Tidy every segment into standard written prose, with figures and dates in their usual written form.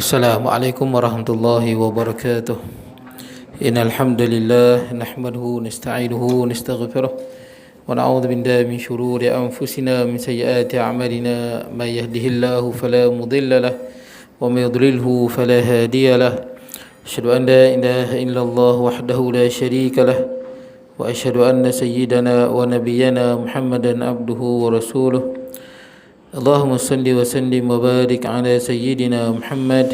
Assalamualaikum warahmatullahi wabarakatuh. Innal hamdalillah nahmaduhu nasta'inuhu nastaghfiruh wa na'udzu billahi min shururi anfusina min sayyiati a'malina may yahdihillahu fala mudilla lahu wa may yudlilhu fala hadiya lahu. Asyhadu an la ilaha illallah wahdahu la syarika lahu wa asyhadu anna sayyidana wa nabiyyana Muhammadan abduhu wa rasuluh. Allahumma salli wa sallim wa barik ala sayyidina Muhammad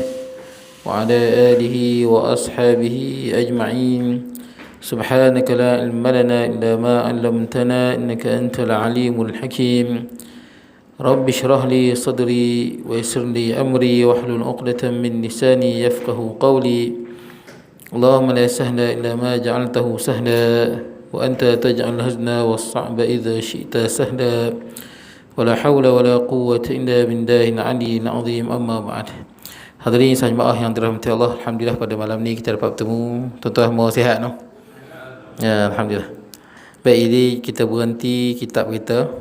wa ala alihi wa ashabihi ajma'in. Subhanaka la ilma lana illa ma 'allamtana innaka antal alimul hakim. Rabbi shrah li sadri wa yassir li amri wahlul 'uqdatam min lisani yafqahu qawli. Allahumma la sahla illa ma ja'altahu sahla wa anta taj'al hazna was-sa'ba idza syi'ta sahla. Wala hawla wala quwwata illa billahil aliyyil azim. Amma ba'd. Hadirin jemaah yang dirahmati Allah, alhamdulillah pada malam ni kita dapat bertemu. Tuan-tuan mau sihat no? Ya, alhamdulillah. Baik, ini kita berhenti kitab kita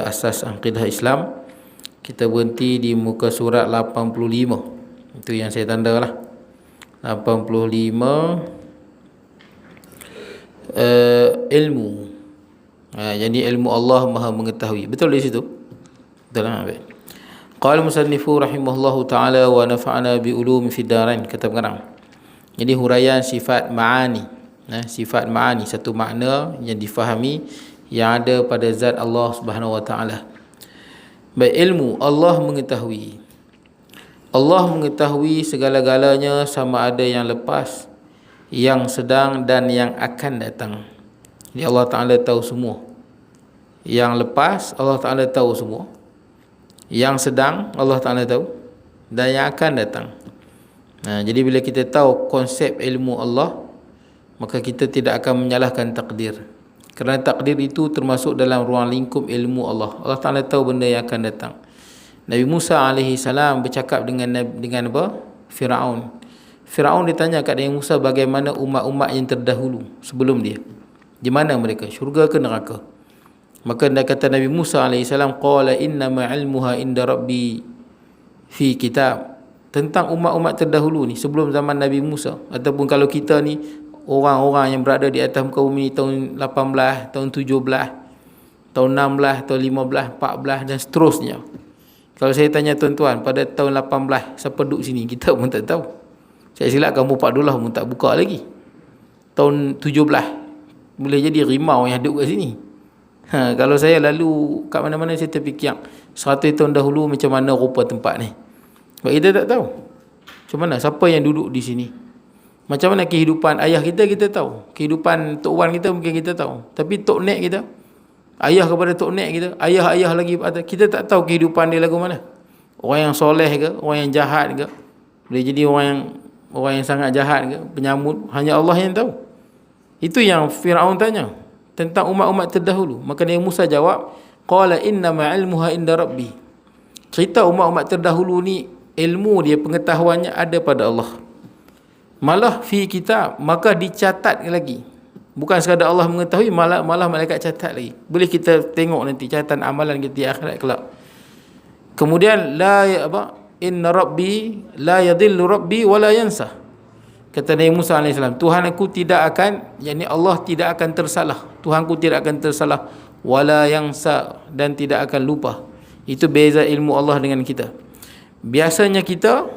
Asas Aqidah Islam. Kita berhenti di muka surat 85. Itu yang saya tandalah. 85 ilmu. Jadi ilmu Allah Maha mengetahui. Betul di situ? Betul lah. Qala musannifu rahimahullahu taala wa nafa'ana bi ulumi fid darain, kata pengarang. Jadi huraian sifat ma'ani. Sifat ma'ani, satu makna yang difahami yang ada pada zat Allah Subhanahu wa taala. Baik, ilmu Allah mengetahui. Allah mengetahui segala-galanya, sama ada yang lepas, yang sedang dan yang akan datang. Jadi Allah Ta'ala tahu semua. Yang lepas Allah Ta'ala tahu semua. Yang sedang Allah Ta'ala tahu. Dan yang akan datang. Jadi bila kita tahu konsep ilmu Allah, maka kita tidak akan menyalahkan takdir. Kerana takdir itu termasuk dalam ruang lingkup ilmu Allah. Allah Ta'ala tahu benda yang akan datang. Nabi Musa AS bercakap dengan apa? Firaun. Firaun ditanya kat Nabi Musa bagaimana umat-umat yang terdahulu sebelum dia. Di mana mereka? Syurga ke neraka? Maka dia kata Nabi Musa AS, qala innama ilmuha inda rabbi fi kitab. Tentang umat-umat terdahulu ni sebelum zaman Nabi Musa, ataupun kalau kita ni orang-orang yang berada di atas muka bumi ni tahun 18, tahun 17, tahun 16, tahun 15, 14 dan seterusnya. Kalau saya tanya tuan-tuan pada tahun 18 siapa duduk sini, kita pun tak tahu. Saya silap kamu Pak Abdullah pun tak buka lagi. Tahun 17 boleh jadi rimau yang duduk kat sini. Kalau saya lalu kat mana-mana, saya terfikir 100 tahun dahulu macam mana rupa tempat ni. Sebab kita tak tahu macam mana, siapa yang duduk di sini, macam mana kehidupan ayah kita, kita tahu. Kehidupan Tok Wan kita mungkin kita tahu. Tapi Tok Nek kita, ayah kepada Tok Nek kita, ayah-ayah lagi, kita tak tahu kehidupan dia lagu mana. Orang yang soleh ke, orang yang jahat ke, boleh jadi orang yang sangat jahat ke, penyamut, hanya Allah yang tahu. Itu yang Firaun tanya tentang umat-umat terdahulu. Maka Nabi Musa jawab, qala innama ilmuha inda rabbi. Cerita umat-umat terdahulu ni, ilmu dia, pengetahuannya ada pada Allah. Malah fi kitab, maka dicatat lagi. Bukan sekadar Allah mengetahui, malah malaikat catat lagi. Boleh kita tengok nanti catatan amalan kita di akhirat kelak. Kemudian inna rabbi la yadhillu rabbi wa la yansa. Kata Nabi Musa AS, Tuhan aku tidak akan, yakni Allah tidak akan tersalah. Tuhanku tidak akan tersalah. Wala yangsa, dan tidak akan lupa. Itu beza ilmu Allah dengan kita. Biasanya kita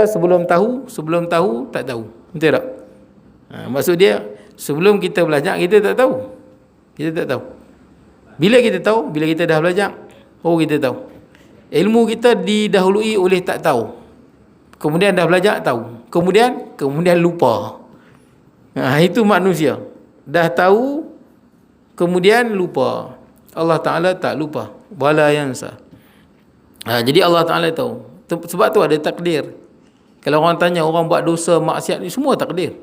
sebelum tahu tak tahu. Betul tak? Maksud dia, sebelum kita belajar kita tak tahu. Kita tak tahu. Bila kita tahu, bila kita dah belajar, kita tahu. Ilmu kita didahului oleh tak tahu. Kemudian dah belajar tahu. Kemudian lupa. Itu manusia. Dah tahu, kemudian lupa. Allah Ta'ala tak lupa. Wala yansa. Jadi Allah Ta'ala tahu. Sebab tu ada takdir. Kalau orang tanya, orang buat dosa, maksiat ni semua takdir.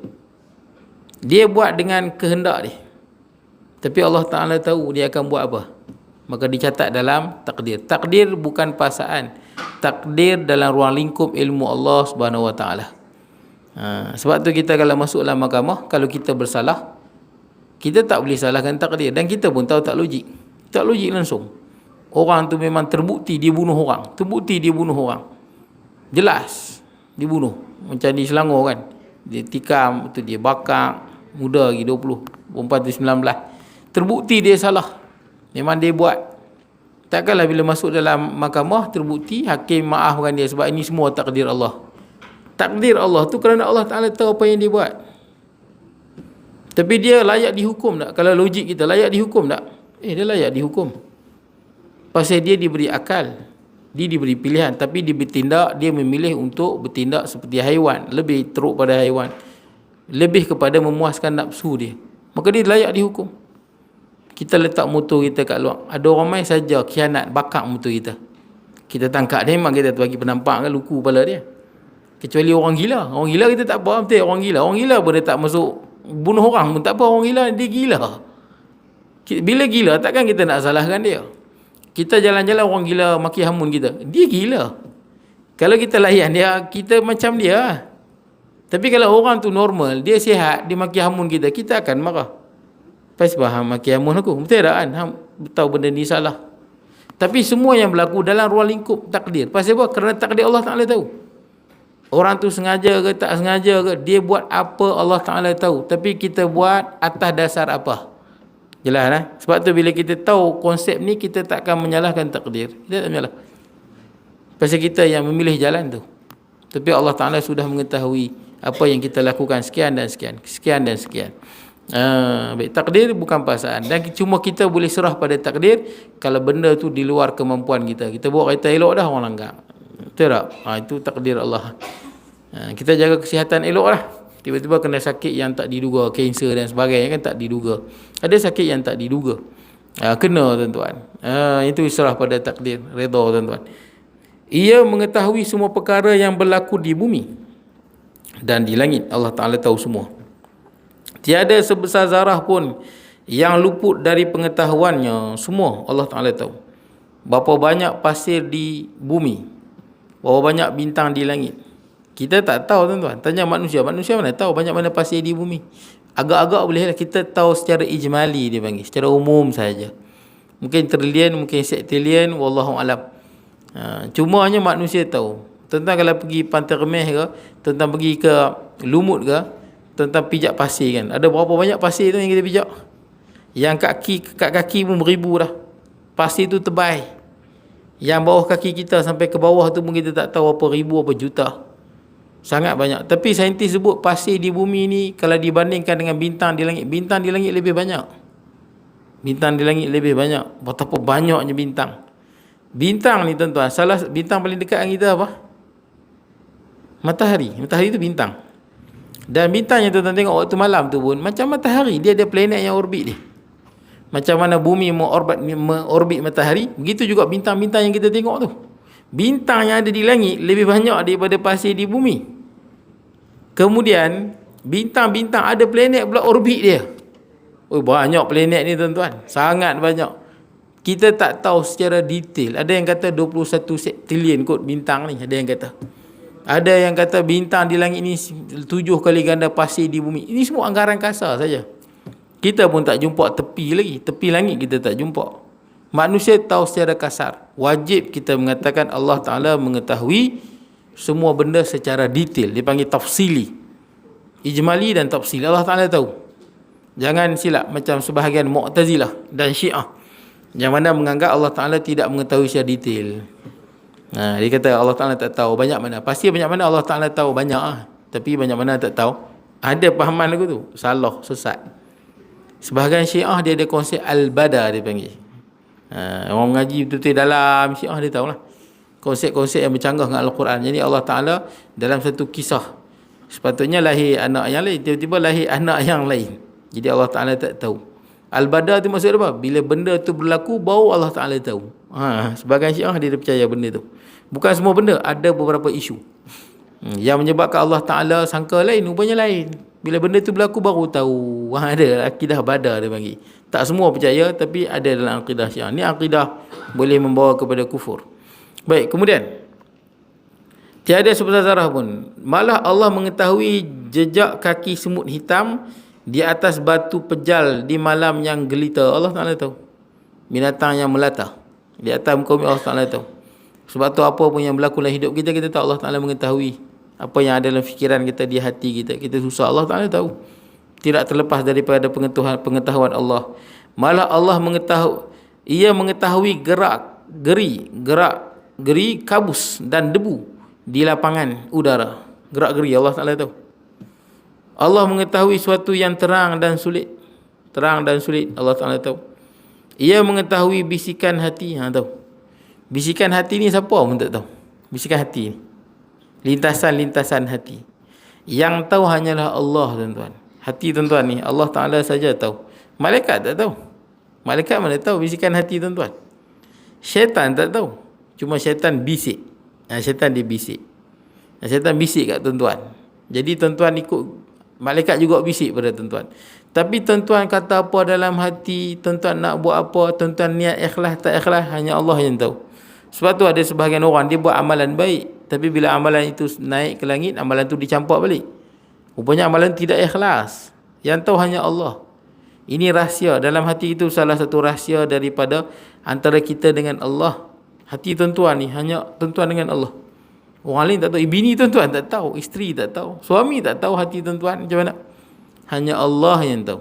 Dia buat dengan kehendak dia. Tapi Allah Ta'ala tahu dia akan buat apa. Maka dicatat dalam takdir. Takdir bukan paksaan. Takdir dalam ruang lingkup ilmu Allah Subhanahu wa taala. Sebab tu kita kalau masuk dalam mahkamah, kalau kita bersalah, kita tak boleh salahkan takdir. Dan kita pun tahu tak logik. Tak logik langsung. Orang tu memang terbukti dia bunuh orang. Jelas. dibunuh. Macam di Selangor kan, dia tikam, tu dia bakar, muda lagi 20, perempuan tu 19. Terbukti dia salah, memang dia buat. Takkanlah bila masuk dalam mahkamah terbukti hakim maafkan dia sebab ini semua takdir Allah. Takdir Allah tu kerana Allah Ta'ala tahu apa yang dia buat. Tapi dia layak dihukum tak? Kalau logik kita, layak dihukum tak? Dia layak dihukum. Pasal dia diberi akal, dia diberi pilihan, tapi dia bertindak, dia memilih untuk bertindak seperti haiwan, lebih teruk pada haiwan, lebih kepada memuaskan nafsu dia. Maka dia layak dihukum. Kita letak motor kita kat luar, ada orang main saja khianat, bakar motor kita. Kita tangkap dia, memang kita bagi penampak kan, luku kepala dia. Kecuali orang gila. Orang gila kita tak apa, betul orang gila. Orang gila pun dia tak masuk bunuh orang pun tak apa, orang gila dia gila. Bila gila takkan kita nak salahkan dia. Kita jalan-jalan orang gila maki hamun kita, dia gila. Kalau kita layan dia, kita macam dia. Tapi kalau orang tu normal, dia sihat, dia maki hamun kita, kita akan marah. Pasti faham maki hamun aku, betul tak kan? Tahu benda ni salah. Tapi semua yang berlaku dalam ruang lingkup takdir. Pasal apa? Kerana takdir Allah Ta'ala tahu. Orang tu sengaja ke tak sengaja ke, dia buat apa Allah Ta'ala tahu. Tapi kita buat atas dasar apa? Jelas lah. Sebab tu bila kita tahu konsep ni, kita tak akan menyalahkan takdir. Kita tak menyalah. Pasal kita yang memilih jalan tu. Tapi Allah Ta'ala sudah mengetahui apa yang kita lakukan sekian dan sekian. Sekian dan sekian. Baik, takdir bukan paksaan. Dan cuma kita boleh serah pada takdir kalau benda tu di luar kemampuan kita. Kita buat kereta elok dah, orang langgar. Betul tak? Itu takdir Allah. Kita jaga kesihatan elok lah. Tiba-tiba kena sakit yang tak diduga, kanser dan sebagainya kan tak diduga. Ada sakit yang tak diduga. Kena tuan-tuan. Itu serah pada takdir, redha tuan-tuan. Ia mengetahui semua perkara yang berlaku di bumi dan di langit. Allah Ta'ala tahu semua. Tiada sebesar zarah pun yang luput dari pengetahuannya. Semua Allah Ta'ala tahu. Berapa banyak pasir di bumi, berapa banyak bintang di langit, kita tak tahu tuan-tuan. Tanya manusia, manusia mana tahu banyak mana pasir di bumi. Agak-agak bolehlah kita tahu secara ijmali, dia panggil, secara umum saja. Mungkin trilion, mungkin septilion, wallahu alam. Cuma hanya manusia tahu. Tentang kalau pergi Pantai Remeh ke, tentang pergi ke Lumut ke, tentang pijak pasir kan, ada berapa banyak pasir tu yang kita pijak. Yang kat kaki pun beribu dah. Pasir tu tebal. Yang bawah kaki kita sampai ke bawah tu pun kita tak tahu apa ribu, apa juta. Sangat banyak. Tapi saintis sebut pasir di bumi ni kalau dibandingkan dengan bintang di langit, bintang di langit lebih banyak. Bintang di langit lebih banyak. Betapa banyaknya bintang. Bintang ni tuan-tuan, salah bintang paling dekat dengan kita apa? Matahari. Matahari tu bintang. Dan bintang yang tuan-tuan tengok waktu malam tu pun macam matahari, dia ada planet yang orbit dia. Macam mana bumi mengorbit matahari, begitu juga bintang-bintang yang kita tengok tu. Bintang yang ada di langit lebih banyak daripada pasir di bumi. Kemudian bintang-bintang ada planet pula orbit dia. Banyak planet ni tuan-tuan, sangat banyak. Kita tak tahu secara detail. Ada yang kata 21 septilion kot bintang ni, ada yang kata. Ada yang kata bintang di langit ni 7 kali ganda pasir di bumi. Ini semua anggaran kasar saja. Kita pun tak jumpa tepi lagi. Tepi langit kita tak jumpa. Manusia tahu secara kasar. Wajib kita mengatakan Allah Ta'ala mengetahui semua benda secara detail. Dia panggil tafsili. Ijmali dan tafsili. Allah Ta'ala tahu. Jangan silap macam sebahagian Mu'tazilah dan Syiah, yang mana menganggap Allah Ta'ala tidak mengetahui secara detail. Dia kata Allah Ta'ala tak tahu banyak mana. Pasti banyak mana Allah Ta'ala tahu banyak tapi banyak mana tak tahu. Ada pahaman lagu tu. Salah, sesat. Sebahagian Syiah dia ada konsep Al-Bada, dia panggil. Orang mengaji betul-betul dalam Syiah dia tahulah konsep-konsep yang bercanggah dengan Al-Quran. Jadi Allah Ta'ala dalam satu kisah sepatutnya lahir anak yang lain, tiba-tiba lahir anak yang lain. Jadi Allah Ta'ala tak tahu. Al-Bada tu maksud apa? Bila benda tu berlaku, baru Allah Ta'ala tahu. Sebagian Syiah dia percaya benda tu. Bukan semua benda, ada beberapa isu yang menyebabkan Allah Ta'ala sangka lain, rupanya lain. Bila benda tu berlaku baru tahu. Ada akidah Bada dia panggil. Tak semua percaya, tapi ada dalam akidah Syiah. Ni akidah boleh membawa kepada kufur. Baik, kemudian tiada sebesar zarah pun. Malah Allah mengetahui jejak kaki semut hitam di atas batu pejal di malam yang gelita. Allah Ta'ala tahu. Binatang yang melata di atas muka bumi, Allah Ta'ala tahu. Sebab tu apa pun yang berlaku dalam hidup kita, kita tahu Allah Ta'ala mengetahui apa yang ada dalam fikiran kita, di hati kita. Kita susah, Allah Ta'ala tahu. Tidak terlepas daripada pengetahuan Allah. Malah Allah mengetahui, Ia mengetahui gerak-geri kabus dan debu di lapangan udara. Gerak-geri Allah Ta'ala tahu. Allah mengetahui suatu yang terang dan sulit. Terang dan sulit Allah Ta'ala tahu. Ia mengetahui bisikan hati. Tahu. Bisikan hati ni siapa pun tak tahu. Bisikan hati ni, lintasan-lintasan hati. Yang tahu hanyalah Allah, tuan-tuan. Hati tuan-tuan ni Allah Ta'ala saja tahu. Malaikat tak tahu. Malaikat mana tahu bisikan hati tuan-tuan. Syaitan tak tahu. Cuma syaitan bisik. Syaitan dia bisik. Syaitan bisik kat tuan-tuan. Jadi tuan-tuan ikut, malaikat juga bisik pada tuan-tuan. Tapi tuan-tuan kata apa dalam hati, tuan-tuan nak buat apa, tuan-tuan niat ikhlas tak ikhlas, hanya Allah yang tahu. Sebab tu ada sebahagian orang dia buat amalan baik, tapi bila amalan itu naik ke langit, amalan tu dicampak balik. Rupanya amalan tidak ikhlas. Yang tahu hanya Allah. Ini rahsia dalam hati itu, salah satu rahsia daripada antara kita dengan Allah. Hati tuan-tuan ni hanya tuan-tuan dengan Allah. Orang lain tak tahu. Bini tuan-tuan tak tahu, isteri tak tahu, suami tak tahu hati tuan-tuan macam mana. Hanya Allah yang tahu.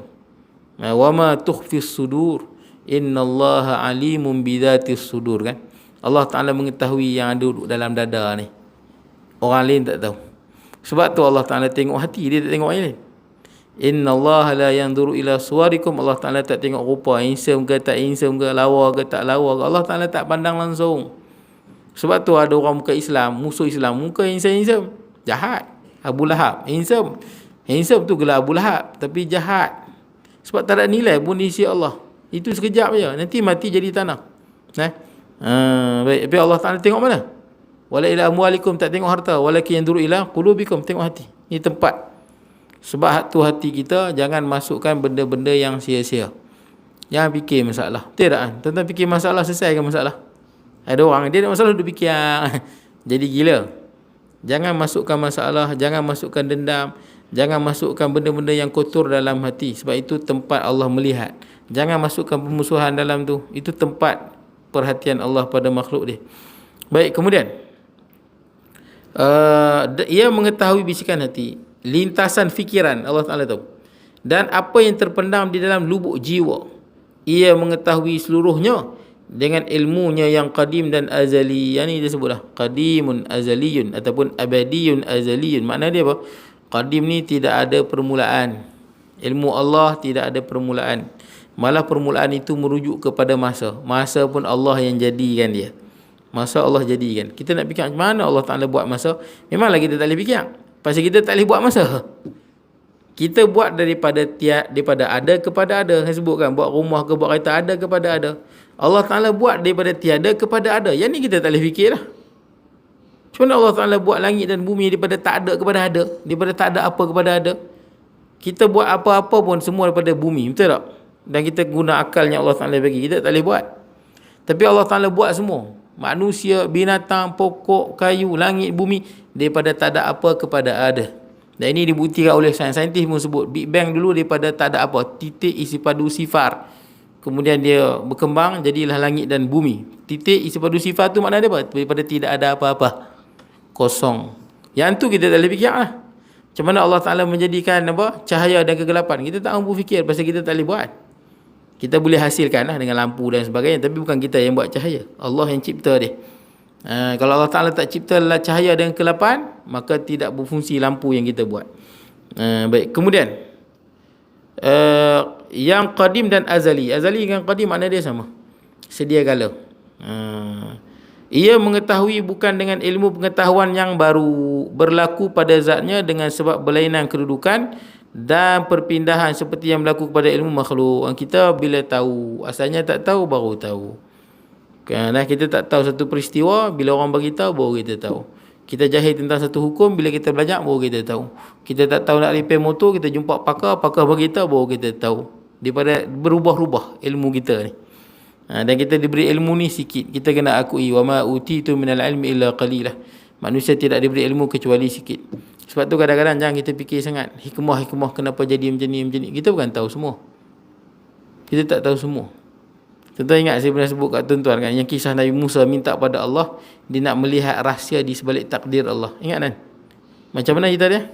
Wa ma tukhfis sudur innallaha alimun bidzatis sudur, kan. Allah Ta'ala mengetahui yang ada dalam dada ni. Orang lain tak tahu. Sebab tu Allah Ta'ala tengok hati, dia tak tengok yang lain. Innallaha la yanzuru ila suwarikum. Allah Ta'ala tak tengok rupa, handsome ke tak handsome ke, lawa ke tak lawa ke. Allah Ta'ala tak pandang langsung. Sebab tu ada orang muka Islam, musuh Islam, muka handsome, jahat. Abu Lahab handsome. Handsome tu gelar Abu Lahab, tapi jahat. Sebab tak ada nilai pun di sisi Allah. Itu sekejap je, nanti mati jadi tanah. Baik, tapi Allah Ta'ala tengok mana? Wala ila amwalikum, tak tengok harta. Walakin yanzuru ila qulubikum, tengok hati. Ini tempat. Sebab tu hati kita jangan masukkan benda-benda yang sia-sia. Jangan fikir masalah. Betul tak? Tuan-tuan fikir masalah, selesaikan masalah. Ada orang dia ada masalah, duduk fikir jadi gila. Jangan masukkan masalah, jangan masukkan dendam, jangan masukkan benda-benda yang kotor dalam hati. Sebab itu tempat Allah melihat. Jangan masukkan permusuhan dalam tu. Itu tempat perhatian Allah pada makhluk dia. Baik, kemudian ia mengetahui bisikan hati, lintasan fikiran Allah Ta'ala tahu, dan apa yang terpendam di dalam lubuk jiwa. Ia mengetahui seluruhnya dengan ilmunya yang qadim dan azali. Yang ni dia sebutlah qadimun azaliyun ataupun abadiyun azaliyun. Makna dia apa? Qadim ni tidak ada permulaan. Ilmu Allah tidak ada permulaan. Malah permulaan itu merujuk kepada masa. Masa pun Allah yang jadikan dia. Masa Allah jadikan. Kita nak fikir macam mana Allah Ta'ala buat masa, memanglah kita tak boleh fikir. Pasal kita tak boleh buat masa. Kita buat daripada ada kepada ada. Saya sebutkan, buat rumah ke buat kereta, ada kepada ada. Allah Ta'ala buat daripada tiada kepada ada. Yang ni kita tak boleh fikir lah. Macam mana Allah Ta'ala buat langit dan bumi daripada tak ada kepada ada, daripada tak ada apa kepada ada. Kita buat apa-apa pun semua daripada bumi, betul tak? Dan kita guna akal yang Allah Ta'ala bagi, kita tak boleh buat. Tapi Allah Ta'ala buat semua. Manusia, binatang, pokok, kayu, langit, bumi, daripada tak ada apa kepada ada. Dan ini dibuktikan oleh saintis pun sebut, Big Bang dulu daripada tak ada apa, titik isi padu sifar. Kemudian dia berkembang, jadilah langit dan bumi. Titik isi padu sifar tu makna dia apa? Daripada tidak ada apa-apa, kosong. Yang tu kita tak boleh fikir lah. Macam mana Allah Ta'ala menjadikan apa? Cahaya dan kegelapan. Kita tak mampu fikir, pasal kita tak boleh buat. Kita boleh hasilkan lah dengan lampu dan sebagainya, tapi bukan kita yang buat cahaya. Allah yang cipta dia. Kalau Allah Ta'ala tak cipta cahaya dan kegelapan, maka tidak berfungsi lampu yang kita buat. Baik, kemudian yang qadim dan azali. Azali dengan qadim makna dia sama, sedia kala. Ia mengetahui bukan dengan ilmu pengetahuan yang baru, berlaku pada zatnya dengan sebab berlainan kedudukan dan perpindahan seperti yang berlaku kepada ilmu makhluk. Kita bila tahu, asalnya tak tahu, baru tahu. Kerana kita tak tahu satu peristiwa, bila orang bagi tahu baru kita tahu. Kita jahil tentang satu hukum, bila kita belajar baru kita tahu. Kita tak tahu nak repair motor, kita jumpa pakar bagi tahu baru kita tahu. Daripada berubah-ubah ilmu kita ni. Dan kita diberi ilmu ni sikit, kita kena akui, wa ma utitu minal ilmi illa qalilah. Manusia tidak diberi ilmu kecuali sikit. Sebab tu kadang-kadang jangan kita fikir sangat hikmah kenapa jadi macam ni. Kita bukan tahu semua. Kita tak tahu semua. Tuan-tuan ingat saya pernah sebut kat tuan-tuan kan, yang kisah Nabi Musa minta pada Allah, dia nak melihat rahsia di sebalik takdir Allah. Ingat kan? Macam mana cerita dia?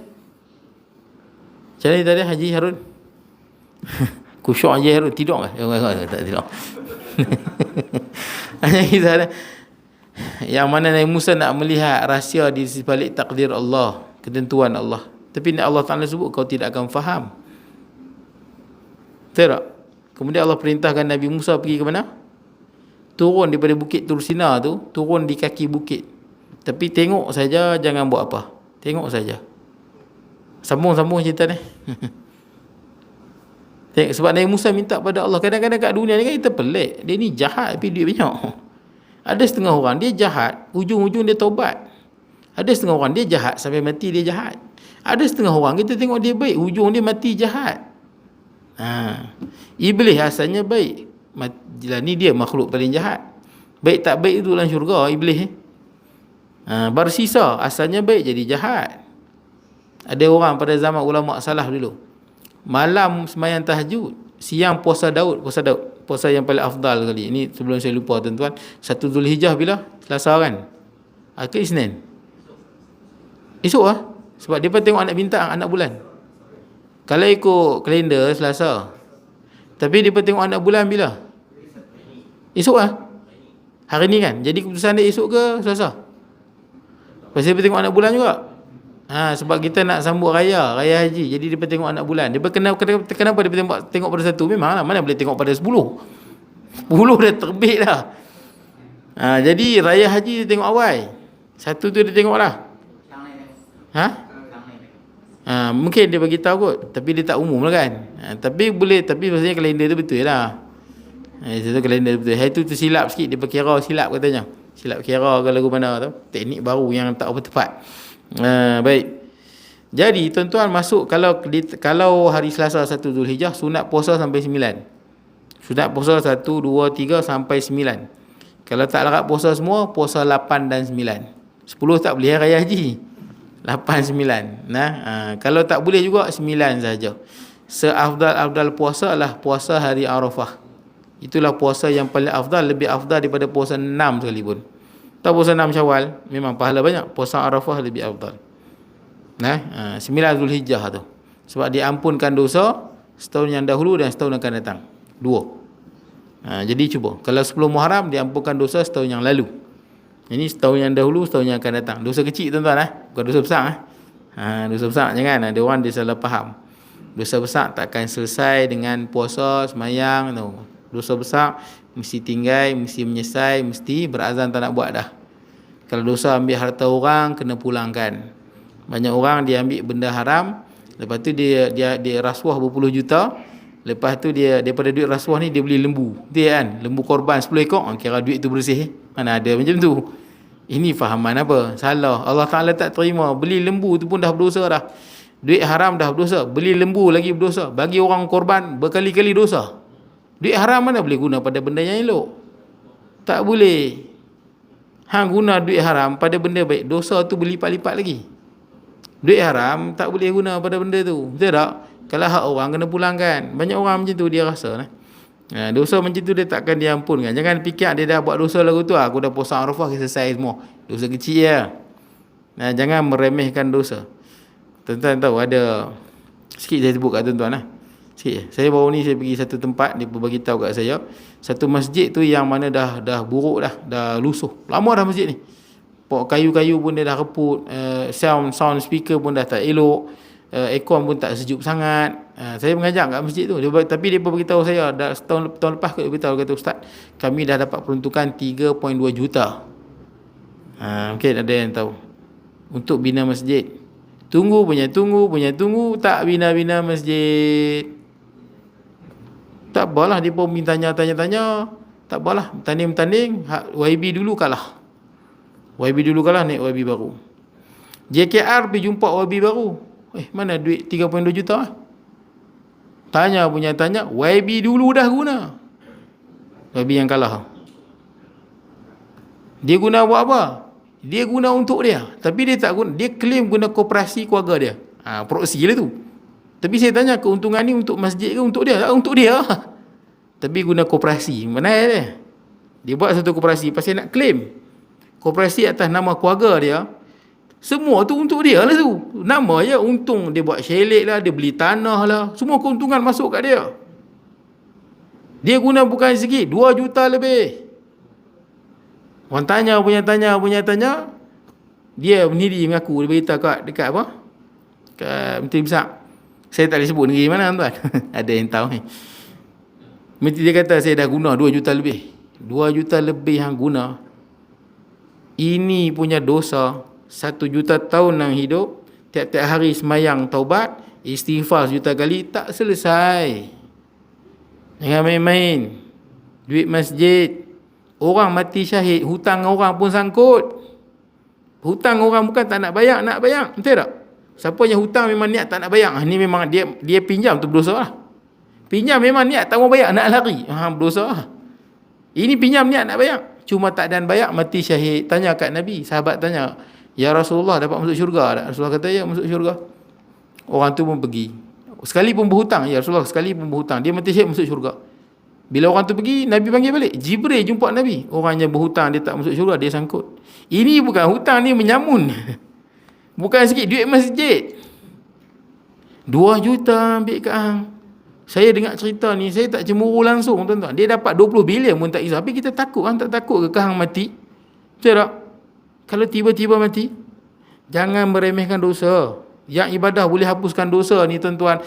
Macam mana cerita dia Haji Harun? Khusyuk Haji Harun tidur ke? Tak tidur. Cerita dia yang mana Nabi Musa nak melihat rahsia di sebalik takdir Allah, ketentuan Allah. Tapi Allah Ta'ala sebut kau tidak akan faham. Betul tak? Kemudian Allah perintahkan Nabi Musa pergi ke mana? Turun daripada bukit Tursina tu, turun di kaki bukit. Tapi tengok saja, jangan buat apa. Tengok saja. Sambung cerita ni. Sebab Nabi Musa minta pada Allah. Kadang-kadang kat dunia ni kan kita pelik. Dia ni jahat tapi duit banyak. Ada setengah orang dia jahat, ujung-ujung dia taubat. Ada setengah orang dia jahat sampai mati dia jahat. Ada setengah orang kita tengok dia baik, ujung dia mati jahat. Iblis asalnya baik. Ni dia makhluk paling jahat. Baik tak baik itu dalam syurga iblis. Barsisa asalnya baik jadi jahat. Ada orang pada zaman ulama salaf dulu, malam sembahyang tahajud, siang puasa Daud. Puasa yang paling afdal kali. Ini sebelum saya lupa tuan-tuan, 1 Zulhijjah bila? Selasa kan? Ke Isnin? Esok lah. Sebab dia pun tengok anak bintang, anak bulan. Kalau ikut kalender Selasa. Tapi dia pun tengok anak bulan bila? Esok lah. Hari ni kan? Jadi keputusan dia esok ke Selasa? Pasal dia pun tengok anak bulan juga. Sebab kita nak sambut raya haji. Jadi dia tengok anak bulan. Dia kenapa dia tengok pada 1? Memanglah mana boleh tengok pada 10. 10 dah terbit dah. Jadi raya haji dia tengok awal. 1 tu dia tengok lah. Mungkin dia bagi tahu kot, tapi dia tak umum lah kan. Tapi maksudnya kalender tu betul lah. Itu kalender betul. Hari tu silap sikit, dia berkira silap katanya. Silap kira ke lagu mana tu. Teknik baru yang tak apa tepat. Baik. Jadi tuan-tuan masuk kalau hari Selasa 1 Zulhijjah, sunat puasa sampai 9. Sunat puasa 1, 2, 3 sampai 9. Kalau tak larat puasa semua, puasa 8 dan 9. 10 tak boleh raya haji. 8, 9. Kalau tak boleh juga 9 saja. Seafdal puasa adalah puasa hari Arafah. Itulah puasa yang paling afdal, lebih afdal daripada puasa 6 sekalipun. Tak puasa 6 Syawal, memang pahala banyak. Puasa Arafah lebih afdal. 9 Zulhijjah tu. Sebab diampunkan dosa setahun yang dahulu dan setahun akan datang. 2. Jadi cuba. Kalau 10 Muharram diampunkan dosa setahun yang lalu. Ini setahun yang dahulu, setahun yang akan datang. Dosa kecil tuan-tuan. Bukan dosa besar. Dosa besar jangan. Ada orang dia salah faham. Dosa besar takkan selesai dengan puasa, semayang. No. Dosa besar mesti tinggal, mesti menyesal, mesti berazam tak nak buat dah. Kalau dosa ambil harta orang, kena pulangkan. Banyak orang dia ambil benda haram, lepas tu dia rasuah berpuluh juta, lepas tu dia daripada duit rasuah ni dia beli lembu. Dia kan, lembu korban 10 ekor, kira duit tu bersih. Mana ada macam tu. Ini fahaman apa? Salah. Allah Ta'ala tak terima. Beli lembu tu pun dah berdosa dah. Duit haram dah berdosa, beli lembu lagi berdosa. Bagi orang korban berkali-kali dosa. Duit haram mana boleh guna pada benda yang elok? Tak boleh. Guna duit haram pada benda baik, dosa tu berlipat-lipat lagi. Duit haram tak boleh guna pada benda tu. Betul tak? Kalau hak orang kena pulangkan. Banyak orang macam tu dia rasa. Dosa macam tu dia takkan diampunkan. Jangan fikir dia dah buat dosa lagu tu, aku dah puasa Arafah, selesai semua. Dosa kecil ya. Jangan meremehkan dosa. Tuan-tuan tahu ada sikit saya sebut kat tuan-tuan sikit. Saya baru ni saya pergi satu tempat, dia bagi tahu kat saya, satu masjid tu yang mana dah buruk dah lusuh. Lama dah masjid ni. Pok kayu-kayu pun dia dah reput, sound speaker pun dah tak elok, aircon pun tak sejuk sangat. Saya mengajak kat masjid tu, tapi dia pun beritahu saya dah tahun lepas dia beritahu, kata ustaz, kami dah dapat peruntukan 3.2 juta. Mungkin ada yang tahu untuk bina masjid. Tunggu, tak bina masjid. Tak apalah, dia pun tanya-tanya. Tak apalah, bertanding. YB dulu kalah, naik YB baru. JKR pergi jumpa YB baru. Mana duit 3.2 juta? Tanya, YB dulu dah guna. YB yang kalah. Dia guna buat apa? Dia guna untuk dia. Tapi dia tak guna. Dia claim guna koperasi keluarga dia. Proksi lah tu. Tapi saya tanya, keuntungan ni untuk masjid ke untuk dia? Tak, untuk dia. Tapi guna koperasi. Mana dia? Dia buat satu koperasi pasal nak claim. Koperasi atas nama keluarga dia. Semua tu untuk dia lah tu. Nama je untung. Dia buat shelek lah, dia beli tanah lah. Semua keuntungan masuk kat dia. Dia guna bukan sikit, 2 juta lebih. Orang tanya. Dia sendiri mengaku, dia beritahu dekat apa? Kat Menteri Besar. Saya tak boleh sebut negeri mana tuan. Ada yang tahu ni. Menteri dia kata saya dah guna 2 juta lebih. 2 juta lebih yang guna. Ini punya dosa 1 juta tahun yang hidup, tiap-tiap hari semayang taubat, istighfar 1 juta kali, tak selesai. Jangan main-main. Duit masjid, orang mati syahid, hutang orang pun sangkut. Hutang orang bukan tak nak bayar, nak bayar. Betul tak? Siapa yang hutang memang niat tak nak bayar, ni memang dia pinjam tu berdosa lah. Pinjam memang niat tak mau bayar, nak lari, berdosa lah. Ini pinjam niat nak bayar, cuma tak dan bayar, mati syahid. Tanya kat Nabi, sahabat tanya, ya Rasulullah, dapat masuk syurga tak? Rasulullah kata, ya, masuk syurga. Orang tu pun pergi. Sekali pun berhutang, ya Rasulullah, sekali pun berhutang. Dia mati syahid, masuk syurga. Bila orang tu pergi, Nabi panggil balik. Jibril jumpa Nabi. Orang yang berhutang, dia tak masuk syurga, dia sangkut. Ini bukan hutang, ni menyamun. Bukan sikit, duit masjid. 2 juta ambil kat hang. Saya dengar cerita ni, saya tak cemburu langsung, tuan-tuan. Dia dapat 20 bilion pun tak kisah. Tapi kita takut, hang tak takut ke hang mati? Betul tak? Kalau tiba-tiba mati, jangan meremehkan dosa. Yang ibadah boleh hapuskan dosa ni, tuan-tuan.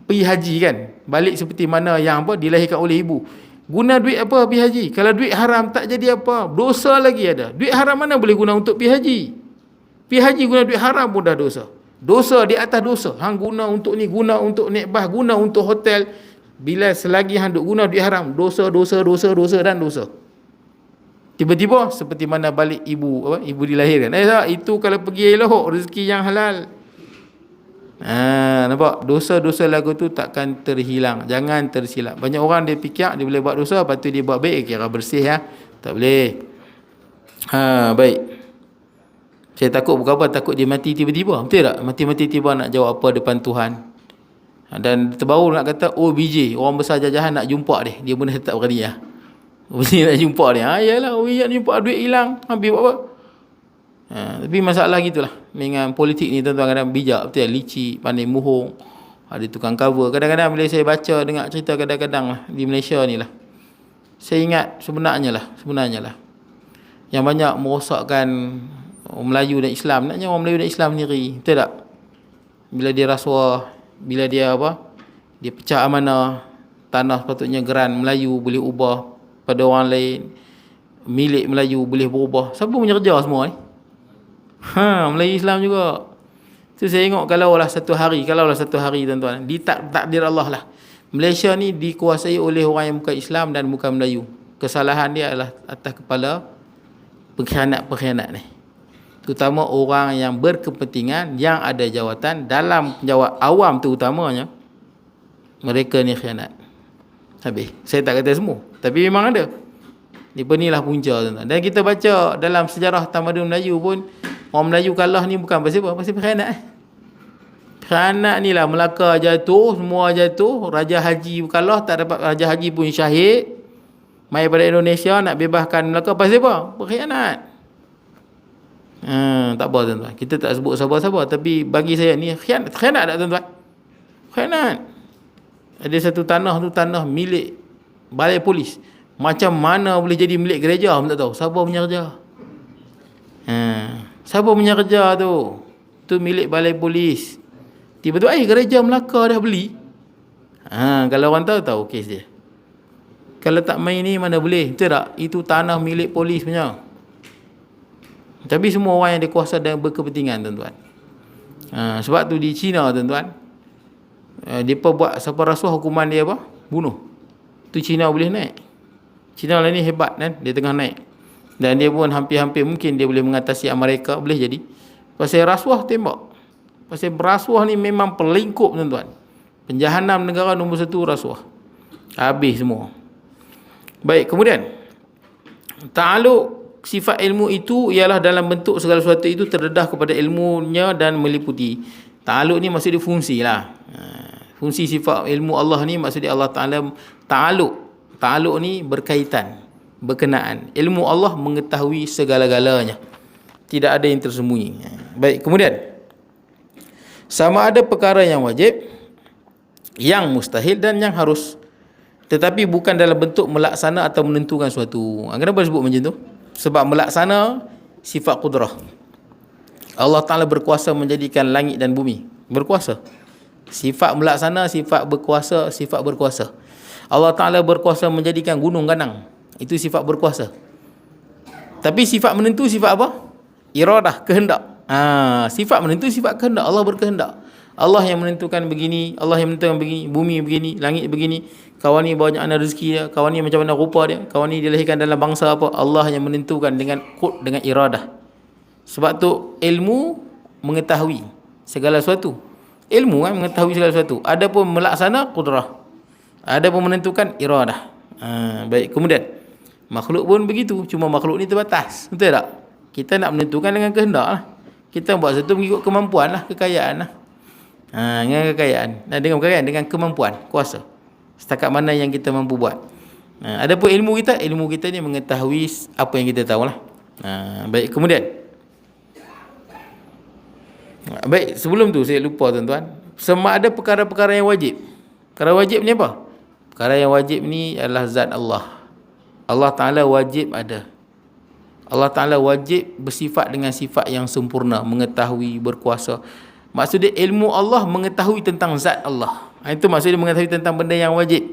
Pergi haji kan, balik seperti mana yang apa dilahirkan oleh ibu. Guna duit apa pergi haji? Kalau duit haram tak jadi apa, dosa lagi ada. Duit haram mana boleh guna untuk pergi haji? Pergi haji guna duit haram pun dah dosa. Dosa di atas dosa. Hang guna untuk ni, guna untuk naik bas, guna untuk hotel. Bila selagi hang duk guna duit haram, dosa dan dosa. Tiba-tiba seperti mana balik ibu dilahirkan. Itu kalau pergi elok rezeki yang halal. Nampak? Dosa-dosa lagu tu takkan terhilang. Jangan tersilap. Banyak orang dia fikir dia boleh buat dosa, lepas tu dia buat baik, kira bersih ya. Tak boleh. Baik. Saya takut bukan apa, takut dia mati tiba-tiba. Betul tak? Mati-mati tiba nak jawab apa depan Tuhan. Dan terbaru nak kata OBJ, orang besar jajahan nak jumpa dia. Dia pun tak berani lah. OBJ nak jumpa dia. Yalah, OBJ nak jumpa, duit hilang. Habis buat apa? Tapi masalah gitulah. Dengan politik ni tuan-tuan kadang bijak. Betul, licik, pandai muhung. Ada tukang cover. Kadang-kadang bila saya baca, dengar cerita kadang-kadang lah, di Malaysia ni lah, saya ingat sebenarnya lah yang banyak merosakkan orang Melayu dan Islam, naknya orang Melayu dan Islam sendiri. Betul tak? Bila dia rasuah, bila dia dia pecah amanah, tanah sepatutnya geran Melayu boleh ubah pada orang lain, milik Melayu boleh berubah. Siapa punya kerja semua ni? Melayu Islam juga. So saya tengok kalaulah satu hari tuan-tuan, di takdir Allah lah, Malaysia ni dikuasai oleh orang yang bukan Islam dan bukan Melayu. Kesalahan dia adalah atas kepala pengkhianat ni. Terutama orang yang berkepentingan, yang ada jawatan, dalam jawab awam terutamanya, mereka ni khianat. Habis. Saya tak kata semua, tapi memang ada. Ni lah punca, tuan-tuan. Dan kita baca dalam sejarah tamadun Melayu pun, orang Melayu kalah ni bukan pasal apa? Pasal khianat. Khianat ni lah, Melaka jatuh, semua jatuh, Raja Haji kalah, tak dapat Raja Haji pun syahid. Mai pada Indonesia nak bebaskan Melaka, pasal apa? Berkhianat. Tak apa tuan-tuan, kita tak sebut sabar-sabar, tapi bagi saya ni khianat tak tuan-tuan? Khianat. Ada satu tanah tu, tanah milik balai polis. Macam mana boleh jadi milik gereja pun tak tahu. Siapa punya kerja? Siapa punya kerja tu? Tu milik balai polis. Tiba-tiba gereja Melaka dah beli. Kalau orang tahu kes dia. Kalau tak main ni mana boleh? Betul tak? Itu tanah milik polis punya. Tapi semua orang yang dia kuasa dan berkepentingan, tuan-tuan. Sebab tu di China, tuan-tuan, dia buat siapa rasuah, hukuman dia apa? Bunuh. Tu China boleh naik. China lah ni hebat kan, dia tengah naik. Dan dia pun hampir-hampir mungkin dia boleh mengatasi Amerika, boleh jadi. Pasal rasuah tembak. Pasal berasuah ni memang pelingkup, tuan-tuan. Penjahanam negara nombor 1 rasuah. Habis semua. Baik, kemudian ta'aluk sifat ilmu itu ialah dalam bentuk segala sesuatu itu terdedah kepada ilmunya dan meliputi. Ta'aluk ni maksud dia fungsi lah. Fungsi sifat ilmu Allah ni maksud dia Allah Ta'ala ta'aluk. Ta'aluk ni berkaitan, berkenaan. Ilmu Allah mengetahui segala-galanya. Tidak ada yang tersembunyi. Baik, kemudian sama ada perkara yang wajib, yang mustahil dan yang harus, tetapi bukan dalam bentuk melaksana atau menentukan suatu. Kenapa disebut macam tu? Sebab melaksana sifat qudrah. Allah Ta'ala berkuasa menjadikan langit dan bumi. Berkuasa. Sifat melaksana, sifat berkuasa, sifat berkuasa. Allah Ta'ala berkuasa menjadikan gunung ganang. Itu sifat berkuasa. Tapi sifat menentu sifat apa? Iradah, kehendak. Sifat menentu sifat kehendak. Allah berkehendak. Allah yang menentukan begini, Allah yang menentukan begini, bumi begini, langit begini, kawan ni banyak mana rezeki dia, kawan ni macam mana rupa dia, kawan ni dilahirkan dalam bangsa apa. Allah yang menentukan dengan kod, dengan iradah. Sebab tu ilmu mengetahui segala sesuatu. Ilmu kan mengetahui segala sesuatu. Adapun melaksana qudrah. Adapun menentukan iradah. Baik, kemudian makhluk pun begitu, cuma makhluk ni terbatas. Betul tak? Kita nak menentukan dengan kehendak lah. Kita buat sesuatu mengikut kemampuan lah, kekayaan lah. Dengan kekayaan. Dengan kekayaan, dengan kemampuan, kuasa. Setakat mana yang kita mampu buat. Adapun ilmu kita ni mengetahui apa yang kita tahu lah. Baik, kemudian. Baik, sebelum tu saya lupa tuan-tuan. Sama ada perkara-perkara yang wajib. Perkara wajib ni apa? Perkara yang wajib ni adalah zat Allah. Allah Ta'ala wajib ada. Allah Ta'ala wajib bersifat dengan sifat yang sempurna, mengetahui, berkuasa. Maksudnya ilmu Allah mengetahui tentang zat Allah. Itu maksudnya mengetahui tentang benda yang wajib.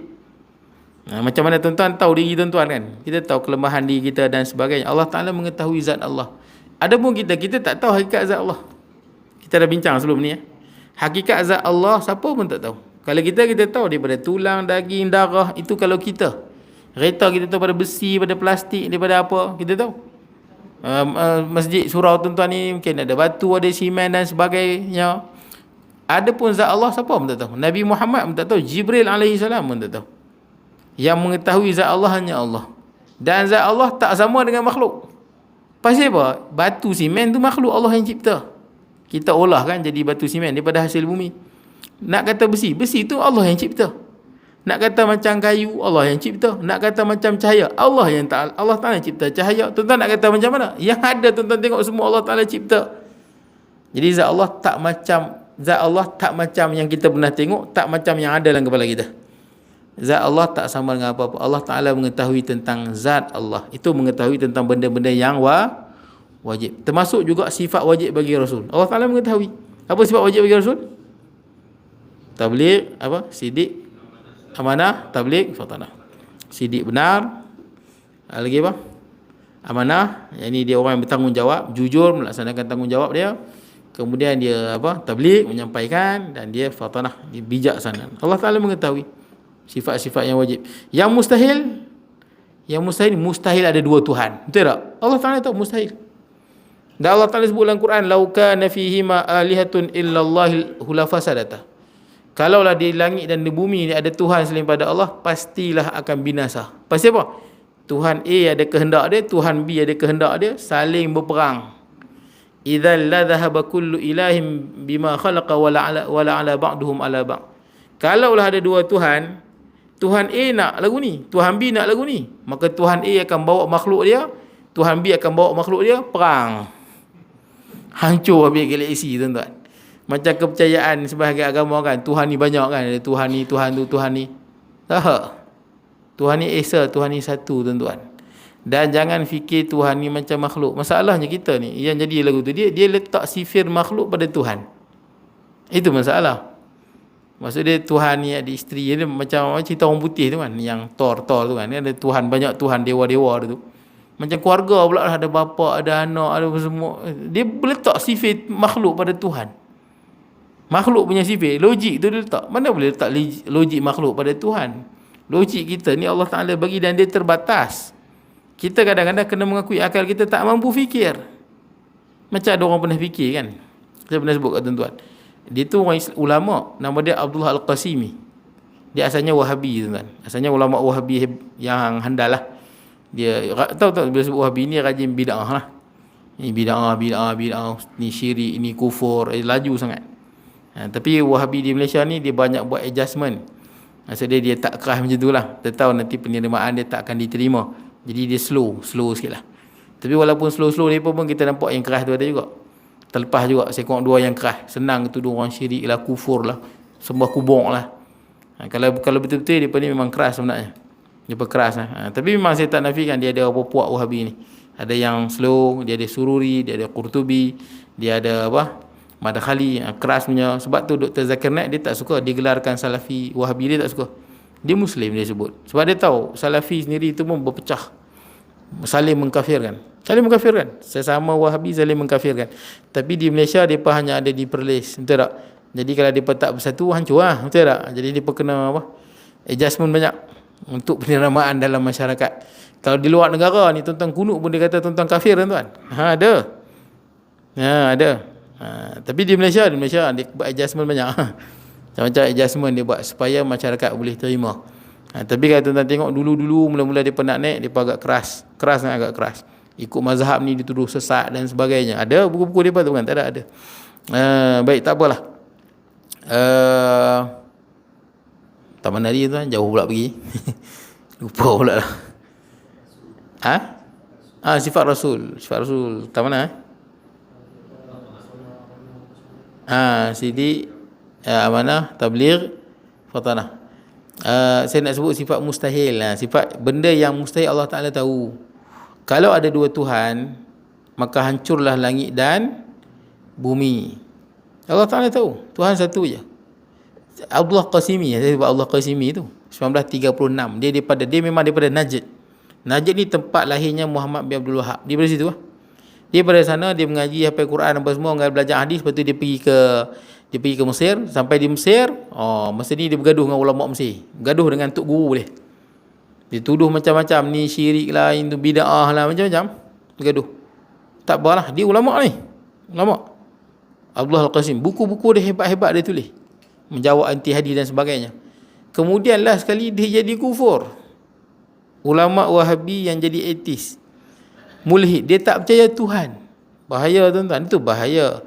Macam mana tuan-tuan tahu diri tuan-tuan kan? Kita tahu kelemahan diri kita dan sebagainya. Allah Ta'ala mengetahui zat Allah. Adapun kita tak tahu hakikat zat Allah. Kita dah bincang sebelum ni. Hakikat zat Allah siapa pun tak tahu. Kalau kita tahu daripada tulang, daging, darah. Itu kalau kita. Kereta kita tahu pada besi, pada plastik, daripada apa. Kita tahu. Masjid surau tuan-tuan ni mungkin ada batu, ada simen dan sebagainya. Adapun zat Allah siapa pun tak tahu. Nabi Muhammad pun tak tahu. Jibril AS pun tak tahu. Yang mengetahui zat Allah hanya Allah. Dan zat Allah tak sama dengan makhluk. Pasal apa? Batu simen tu makhluk Allah yang cipta. Kita olah kan jadi batu simen daripada hasil bumi. Nak kata besi tu Allah yang cipta. Nak kata macam kayu, Allah yang cipta. Nak kata macam cahaya, Allah Ta'ala cipta cahaya. Tuan-tuan nak kata macam mana? Yang ada tuan-tuan tengok semua Allah Ta'ala cipta. Jadi zat Allah tak macam yang kita pernah tengok, tak macam yang ada dalam kepala kita. Zat Allah tak sama dengan apa-apa. Allah Ta'ala mengetahui tentang zat Allah. Itu mengetahui tentang benda-benda yang wajib. Termasuk juga sifat wajib bagi Rasul. Allah Ta'ala mengetahui. Apa sifat wajib bagi Rasul? Tabligh, sidik, amanah, tabligh, fatanah. Sidik benar. Lagi apa? Amanah, yakni dia orang yang bertanggungjawab, jujur melaksanakan tanggungjawab dia. Kemudian dia tabligh, menyampaikan, dan dia fatanah, dia bijaksana. Allah Ta'ala mengetahui sifat-sifat yang wajib. Yang mustahil ada dua Tuhan. Betul tak? Allah Ta'ala tahu mustahil. Dan Allah Ta'ala sebut dalam Quran, "Lau kana fihima alihatun illallahil hulafasadata." Kalaulah di langit dan di bumi ni ada Tuhan selain pada Allah, pastilah akan binasa. Pasti apa? Tuhan A ada kehendak dia, Tuhan B ada kehendak dia, saling berperang. Idzal la dhahaba kullu ilahin bima khalaqa wala ala ba'duhum ala ba'd. Kalaulah ada dua Tuhan, Tuhan A nak lagu ni, Tuhan B nak lagu ni, maka Tuhan A akan bawa makhluk dia, Tuhan B akan bawa makhluk dia, perang. Hancur habis galaksi tuan-tuan. Macam kepercayaan sebahagian agama kan, Tuhan ni banyak kan, ada Tuhan ni, Tuhan tu, Tuhan ni. Tak. Tuhan ni Esa, Tuhan ni satu tuan-tuan. Dan jangan fikir Tuhan ni macam makhluk. Masalahnya kita ni, yang jadi lagu tu, dia letak sifir makhluk pada Tuhan. Itu masalah. Maksud dia Tuhan ni ada isteri, dia macam cerita orang putih tu kan, yang Thor tu kan, dia ada Tuhan, banyak Tuhan, dewa-dewa tu. Macam keluarga pula lah, ada bapa, ada anak, ada semua. Dia letak sifir makhluk pada Tuhan. Makhluk punya sifat, logik tu dia letak. Mana boleh letak logik makhluk pada Tuhan? Logik kita ni Allah Ta'ala bagi dan dia terbatas. Kita kadang-kadang kena mengakui akal kita tak mampu fikir. Macam ada orang pernah fikir kan. Saya pernah sebut kat tuan-tuan. Dia tu orang ulama, nama dia Abdullah Al-Qasimi. Dia asalnya Wahabi tuan-tuan. Asalnya ulama Wahabi yang handal lah. Dia tahu bila sebut Wahabi ni rajin bid'ah lah. Ini bid'ah, ni syirik, ini kufur, laju sangat. Tapi Wahabi di Malaysia ni dia banyak buat adjustment. Maksudnya dia tak keras macam tu lah. Dia tahu nanti penerimaan dia tak akan diterima. Jadi dia slow sikit lah. Tapi walaupun slow dia pun kita nampak yang keras tu ada juga. Terlepas juga sekong dua yang keras. Senang tuduh orang syirik lah, kufur lah, sembah kubur lah. Kalau betul-betul dia ni memang keras sebenarnya. Dia keras lah. Tapi memang saya tak nafikan dia ada apa puak Wahabi ni. Ada yang slow, dia ada Sururi, dia ada Qurtubi, dia ada apa? Madkhali, keras punya. Sebab tu Dr. Zakir Naik dia tak suka digelarkan Salafi Wahabi, dia tak suka. Dia Muslim dia sebut. Sebab dia tahu Salafi sendiri tu pun berpecah. Saling mengkafirkan. Sesama Wahabi saling mengkafirkan. Tapi di Malaysia mereka hanya ada di Perlis, betul tak? Jadi kalau mereka tak bersatu, hancur lah, betul tak? Jadi mereka kena apa? Adjustment banyak untuk penerimaan dalam masyarakat. Kalau di luar negara ni tuan-tuan kunut pun dia kata tuan-tuan kafir, tuan-tuan. Ada. Ada. Tapi di Malaysia dia buat adjustment banyak. Macam-macam adjustment dia buat supaya masyarakat boleh terima. Tapi kalau tuan-tuan tengok dulu-dulu mula-mula dia nak naik, dia agak keras. Agak keras. Ikut mazhab ni dituduh sesat dan sebagainya. Ada buku-buku dia tu kan? Tak ada. Baik, tak apalah. Taman Nari tu kan jauh pula pergi. Lupa pula lah. Sifat Rasul. Tak mana? Sidi Amanah Tabligh Fatanah. Saya nak sebut sifat mustahil. Sifat benda yang mustahil Allah Ta'ala tahu. Kalau ada dua Tuhan, maka hancurlah langit dan bumi. Allah Ta'ala tahu Tuhan satu je. Abdullah Qasimi, saya sebut Allah Qasimi tu 1936. Dia memang daripada Najd. Najd ni tempat lahirnya Muhammad bin Abdul Wahab. Dia dari situ lah. Dia pada sana, dia mengaji hafal Quran apa semua, belajar hadis. Lepas tu dia pergi ke Mesir. Sampai di Mesir, masa ni dia bergaduh dengan ulama Mesir. Bergaduh dengan tok guru dia. Dituduh macam-macam, ni syirik lah, itu bid'ah lah, macam-macam. Bergaduh. Tak apalah, dia ulama ni. Ulama. Abdullah Al-Qasim. Buku-buku dia hebat-hebat dia tulis. Menjawab anti hadis dan sebagainya. Kemudian lah sekali dia jadi kufur. Ulama Wahabi yang jadi ateis. Mulhid. Dia tak percaya Tuhan. Bahaya tuan-tuan. Itu bahaya.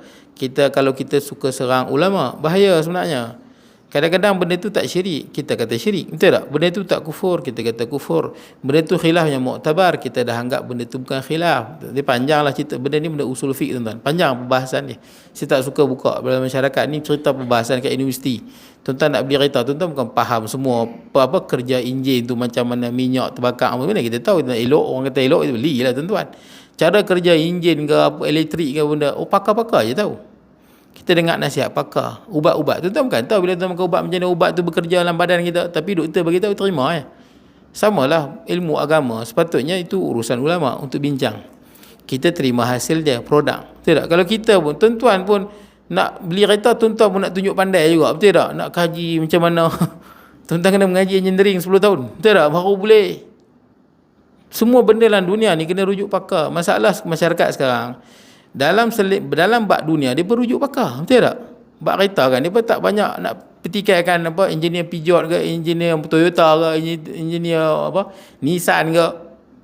Kalau kita suka serang ulama, bahaya sebenarnya. Kadang-kadang benda tu tak syirik, kita kata syirik, betul tak? Benda tu tak kufur, kita kata kufur. Benda tu khilaf yang mu'tabar, kita dah anggap benda tu bukan khilaf. Dia panjanglah cerita. Benda ni benda usul fiqh, tuan-tuan. Panjang perbahasan dia. Saya tak suka buka dalam masyarakat ni cerita perbahasan kat universiti. Tuan-tuan nak beli kereta, tuan-tuan bukan faham semua apa kerja enjin tu, macam mana minyak terbakar, mana kita tahu. Kita elok, orang kata elok, kita belilah tuan-tuan. Cara kerja enjin ke apa, elektrik ke benda, pakar-pakar je tahu. Kita dengar nasihat pakar. Ubat-ubat, tuan-tuan bukan tahu bila tuan makan ubat macam mana ubat tu bekerja dalam badan kita, tapi doktor bagi tahu, terima. Samalah ilmu agama, sepatutnya itu urusan ulama untuk bincang. Kita terima hasil dia, produk. Betul tak? Kalau kita pun, tuan-tuan pun nak beli kereta, tuan-tuan pun nak tunjuk pandai juga, betul tak? Nak kaji macam mana. Tuan-tuan kena mengaji engineering 10 tahun, betul tak? Baru boleh. Semua benda dalam dunia ni kena rujuk pakar. Masalah masyarakat sekarang, dalam bab dunia dia berujuk pakar, betul tak? Bab kereta kan dia pun tak banyak nak petikaikan apa engineer Peugeot ke, engineer Toyota ke, engineer apa Nissan ke.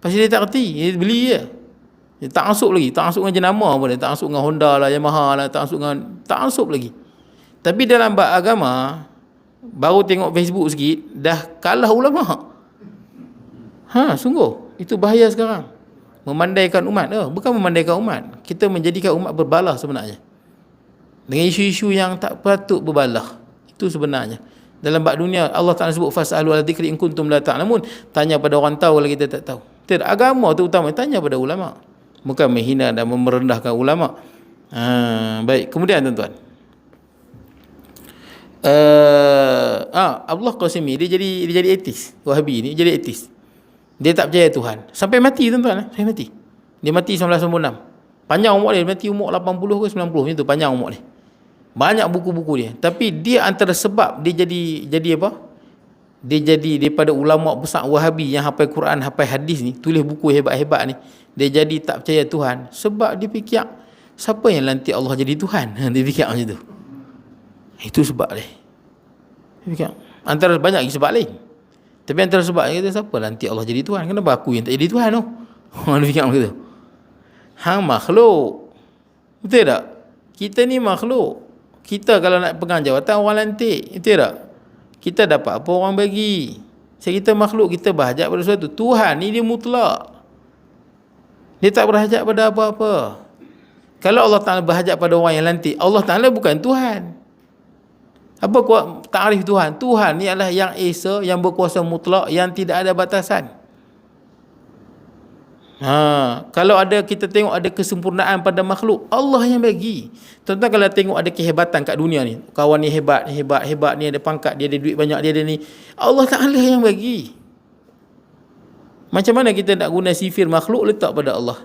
Pasal dia tak reti, dia beli je. Dia tak masuk lagi, tak masuk dengan jenama pun, dia tak masuk dengan Honda lah, Yamaha lah, tak masuk lagi. Tapi dalam bab agama, baru tengok Facebook sikit dah kalah ulama. Sungguh itu bahaya sekarang. Memandaikan umat. Bukan memandaikan umat. Kita menjadikan umat berbalah sebenarnya. Dengan isu-isu yang tak patut berbalah. Itu sebenarnya. Dalam bab dunia, Allah Ta'ala sebut, Fas'alu ala dzikri in kuntum la ta'lamun. Tanya pada orang tahu kalau kita tak tahu. Tidak, agama tu utama. Tanya pada ulama. Bukan menghina dan merendahkan ulama. Baik, kemudian tuan-tuan. Abdullah Qasimi, dia jadi ateis. Wahabi ni jadi ateis. Dia tak percaya Tuhan. Sampai mati tuan-tuan. Sampai mati. Dia mati 1996. Panjang umur dia. Mati umur 80 ke 90. Macam tu panjang umur dia. Banyak buku-buku dia. Tapi dia antara sebab dia jadi apa? Dia jadi daripada ulama besar Wahabi yang hafal Quran, hafal hadis ni, tulis buku hebat-hebat ni. Dia jadi tak percaya Tuhan. Sebab dia fikir, siapa yang lantik Allah jadi Tuhan? Dia fikir macam tu. Itu sebab dia. Dia fikir. Antara banyak lagi sebab lain. Tapi antara sebab dia kata, siapa lantik Allah jadi Tuhan? Kenapa aku yang tak jadi Tuhan tu? Dia fikir macam tu. Hang makhluk. Betul tak? Kita ni makhluk. Kita kalau nak pegang jawatan orang lantik. Betul tak? Kita dapat apa orang bagi. Kita makhluk, kita berhajat pada sesuatu. Tuhan ni dia mutlak. Dia tak berhajat pada apa-apa. Kalau Allah Ta'ala berhajat pada orang yang lantik, Allah Ta'ala bukan Tuhan. Apa kuat takrif Tuhan? Tuhan ni adalah yang esa, yang berkuasa mutlak, yang tidak ada batasan. Kalau ada, kita tengok ada kesempurnaan pada makhluk, Allah yang bagi. Tuan-tuan kalau tengok ada kehebatan kat dunia ni, kawan ni hebat, ni ada pangkat, dia ada duit banyak, dia ada ni, Allah Ta'ala yang bagi. Macam mana kita nak guna sifir makhluk letak pada Allah?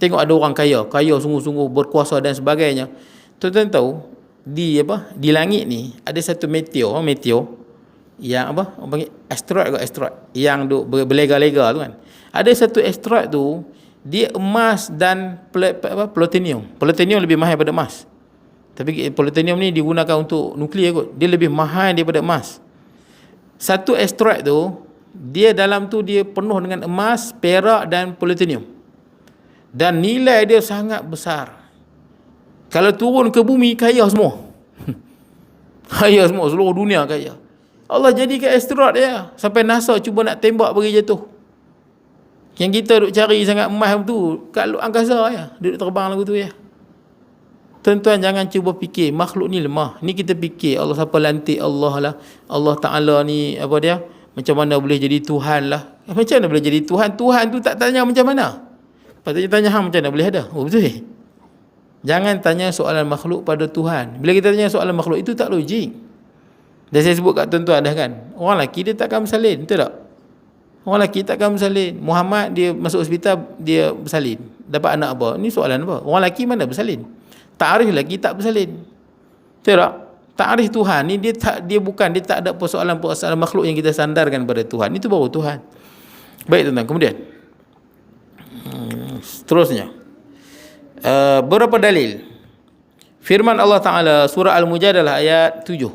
Tengok ada orang kaya sungguh-sungguh, berkuasa dan sebagainya. Tuan-tuan tahu di langit ni ada satu meteor yang orang panggil asteroid yang duk berlega-lega tu kan. Ada satu asteroid tu dia emas dan plutonium. Plutonium lebih mahal daripada emas. Tapi plutonium ni digunakan untuk nuklear kot. Dia lebih mahal daripada emas. Satu asteroid tu dia dalam tu dia penuh dengan emas, perak dan plutonium. Dan nilai dia sangat besar. Kalau turun ke bumi, kaya semua. Kaya semua, seluruh dunia kaya. Allah jadikan asteroid dia. Sampai NASA cuba nak tembak bagi jatuh. Yang kita duk cari sangat emas tu kat angkasa ya. Duduk terbang lagu tu ya. Tuan-tuan jangan cuba fikir makhluk ni lemah. Ni kita fikir Allah siapa lantik Allah lah. Allah Ta'ala ni apa dia? Macam mana boleh jadi Tuhan lah. Macam mana boleh jadi Tuhan? Tuhan tu tak tanya macam mana. Patutnya tanya hang macam mana boleh ada. Oh betul. Jangan tanya soalan makhluk pada Tuhan. Bila kita tanya soalan makhluk itu tak logik. Dan saya sebut kat tuan-tuan dah kan. Orang lelaki dia takkan bersalin. Betul tak? Orang lelaki takkan bersalin. Muhammad dia masuk hospital, dia bersalin. Dapat anak apa? Ni soalan apa? Orang lelaki mana bersalin? Ta'arif lelaki tak bersalin. Betul tak? Ta'arif Tuhan ni dia tak ada persoalan makhluk yang kita sandarkan pada Tuhan. Itu baru Tuhan. Baik tuan-tuan, kemudian seterusnya beberapa dalil firman Allah Ta'ala surah Al-Mujadalah ayat 7.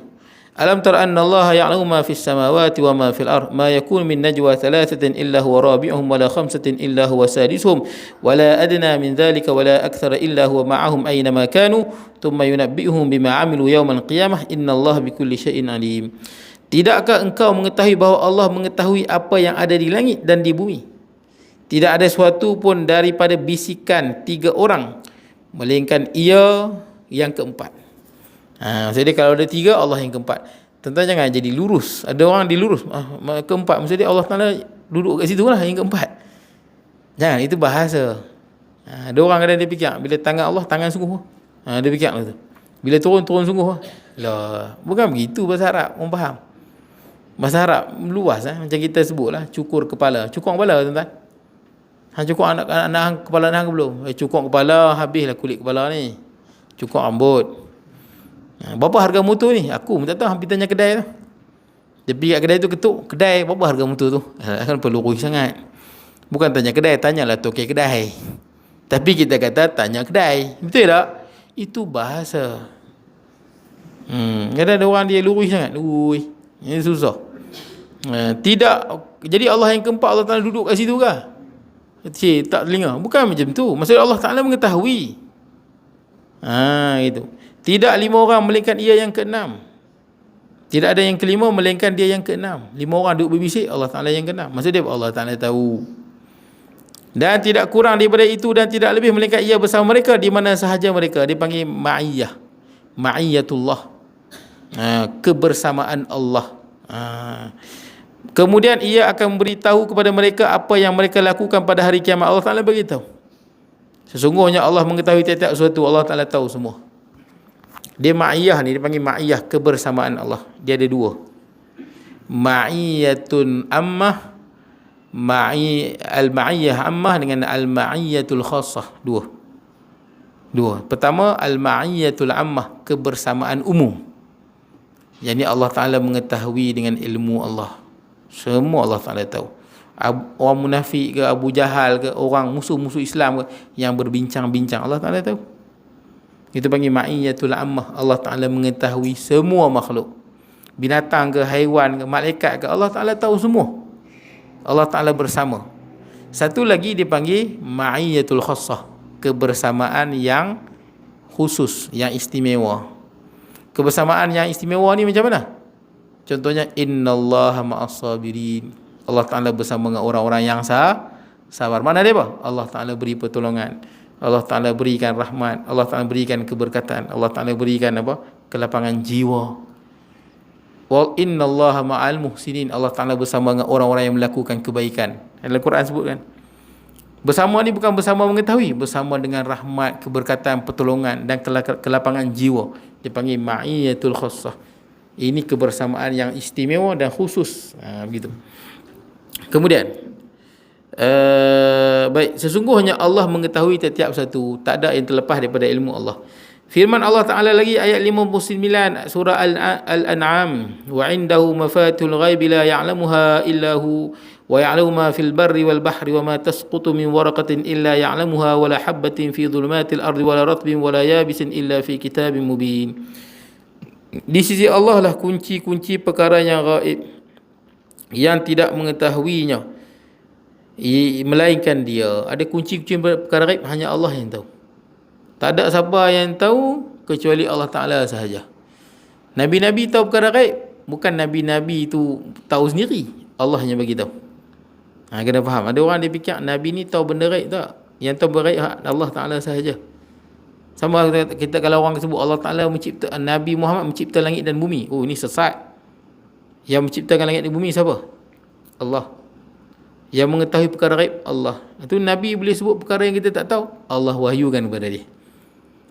Alam tara anna Allah ya'lamu ma fis samawati wa ma fil ard ma yakun min najwa thalathatin illa huwa rabi'uhum wa la khamsatin illa huwa sadisuhum wa la adna min dhalika wa la akthara illa huwa ma'ahum aina ma kanu thumma yunabbi'uhum bima 'amilu yawmal qiyamah innallaha bikulli syai'in alim. Tidakkah engkau mengetahui bahawa Allah mengetahui apa yang ada di langit dan di bumi? Tidak ada sesuatu pun daripada bisikan tiga orang melainkan ia yang keempat. Maksudnya kalau ada tiga, Allah yang keempat. Tuan-tuan jangan jadi lurus. Ada orang dilurus keempat, maksudnya Allah Ta'ala duduk kat situ lah yang keempat. Jangan, itu bahasa. Ada orang kadang dia fikir bila tangan Allah, tangan sungguh. Dia fikir tu. Bila turun sungguh lah. Bukan begitu bahasa Arab, orang faham. Bahasa Arab luas macam kita sebut lah, cukur kepala. Cukur kepala tuan-tuan. Cukur anak kepala anak belum? Cukur kepala, habislah kulit kepala ni. Cukur rambut. Berapa harga motor ni? Aku tak tahu, hampir tanya kedai tu. Dia pergi kat kedai tu, ketuk kedai, berapa harga motor tu? Kan perlu rugi sangat. Bukan tanya kedai, tanyalah tokai kedai. Tapi kita kata tanya kedai. Betul tak? Itu bahasa. Kadang ada orang dia lurus sangat. Ini susah. Tidak. Jadi Allah yang keempat, Allah Ta'ala duduk kat situ ke? Cik, tak telinga. Bukan macam tu. Maksudnya Allah Ta'ala mengetahui. Itu. Tidak lima orang melainkan ia yang keenam. Tidak ada yang kelima melainkan dia yang keenam. Lima orang duduk berbisik, Allah Ta'ala yang keenam. Maksudnya Allah Ta'ala tahu. Dan tidak kurang daripada itu dan tidak lebih melainkan ia bersama mereka di mana sahaja mereka. Dia panggil ma'iyah. Ma'iyatullah. Kebersamaan Allah. Kemudian ia akan beritahu kepada mereka apa yang mereka lakukan pada hari kiamat. Allah Ta'ala beritahu. Sesungguhnya Allah mengetahui tiap-tiap sesuatu. Allah Ta'ala tahu semua. Dia ma'iyah ni, dia panggil ma'iyah, kebersamaan Allah. Dia ada dua. Ma'iyatun ammah, al-ma'iyah ammah dengan al-ma'iyatul khassah. Dua. Pertama, al-ma'iyatul ammah, kebersamaan umum. Yang ni Allah Ta'ala mengetahui dengan ilmu Allah. Semua Allah Ta'ala tahu. Orang munafik ke, Abu Jahal ke, orang musuh-musuh Islam ke, yang berbincang-bincang, Allah Ta'ala tahu. Itu panggil ma'iyatul ammah. Allah Ta'ala mengetahui semua makhluk. Binatang ke, haiwan ke, malaikat ke, Allah Ta'ala tahu semua. Allah Ta'ala bersama. Satu lagi dipanggil ma'iyatul khassah. Kebersamaan yang khusus, yang istimewa. Kebersamaan yang istimewa ni macam mana? Contohnya, innallaha ma'as sabirin. Allah Ta'ala bersama dengan orang-orang yang sabar. Mana dia apa? Allah Ta'ala beri pertolongan. Allah Ta'ala berikan rahmat, Allah Ta'ala berikan keberkatan, Allah Ta'ala berikan apa? Kelapangan jiwa. Wa innallaha ma'al muhsinin, Allah Ta'ala bersama dengan orang-orang yang melakukan kebaikan. Dalam Quran sebutkan. Bersama ni bukan bersama mengetahui, bersama dengan rahmat, keberkatan, pertolongan dan kelapangan jiwa. Dipanggil ma'iyatul khassah. Ini kebersamaan yang istimewa dan khusus. Begitu. Kemudian baik, sesungguhnya Allah mengetahui setiap satu, tak ada yang terlepas daripada ilmu Allah. Firman Allah Ta'ala lagi ayat 59 surah Al-An'am, wa indahu mafatihul ghaibi la ya'lamuha illa hu wa ya'lamu ma fil barri wal bahri wa ma tasqutu min waraqatin illa ya'lamuha wa la habatin fi dhulumatil ardi wa la ratbin wa la yabisin illa fi kitabin mubin. Di sisi Allah lah kunci-kunci perkara yang gaib, yang tidak mengetahuinya melainkan Dia. Ada kunci-kunci perkara gaib hanya Allah yang tahu. Tak ada siapa yang tahu kecuali Allah Ta'ala sahaja. Nabi-nabi tahu perkara gaib, bukan nabi-nabi itu tahu sendiri, Allah hanya bagi tahu. Kena faham. Ada orang dia fikir nabi ni tahu benda gaib, tak. Yang tahu benda gaib Allah Ta'ala sahaja. Sama kita kalau orang sebut Allah Ta'ala mencipta, Nabi Muhammad mencipta langit dan bumi, oh ini sesat. Yang menciptakan langit dan bumi siapa? Allah. Yang mengetahui perkara gaib Allah. Itu Nabi boleh sebut perkara yang kita tak tahu, Allah wahyukan kepada dia.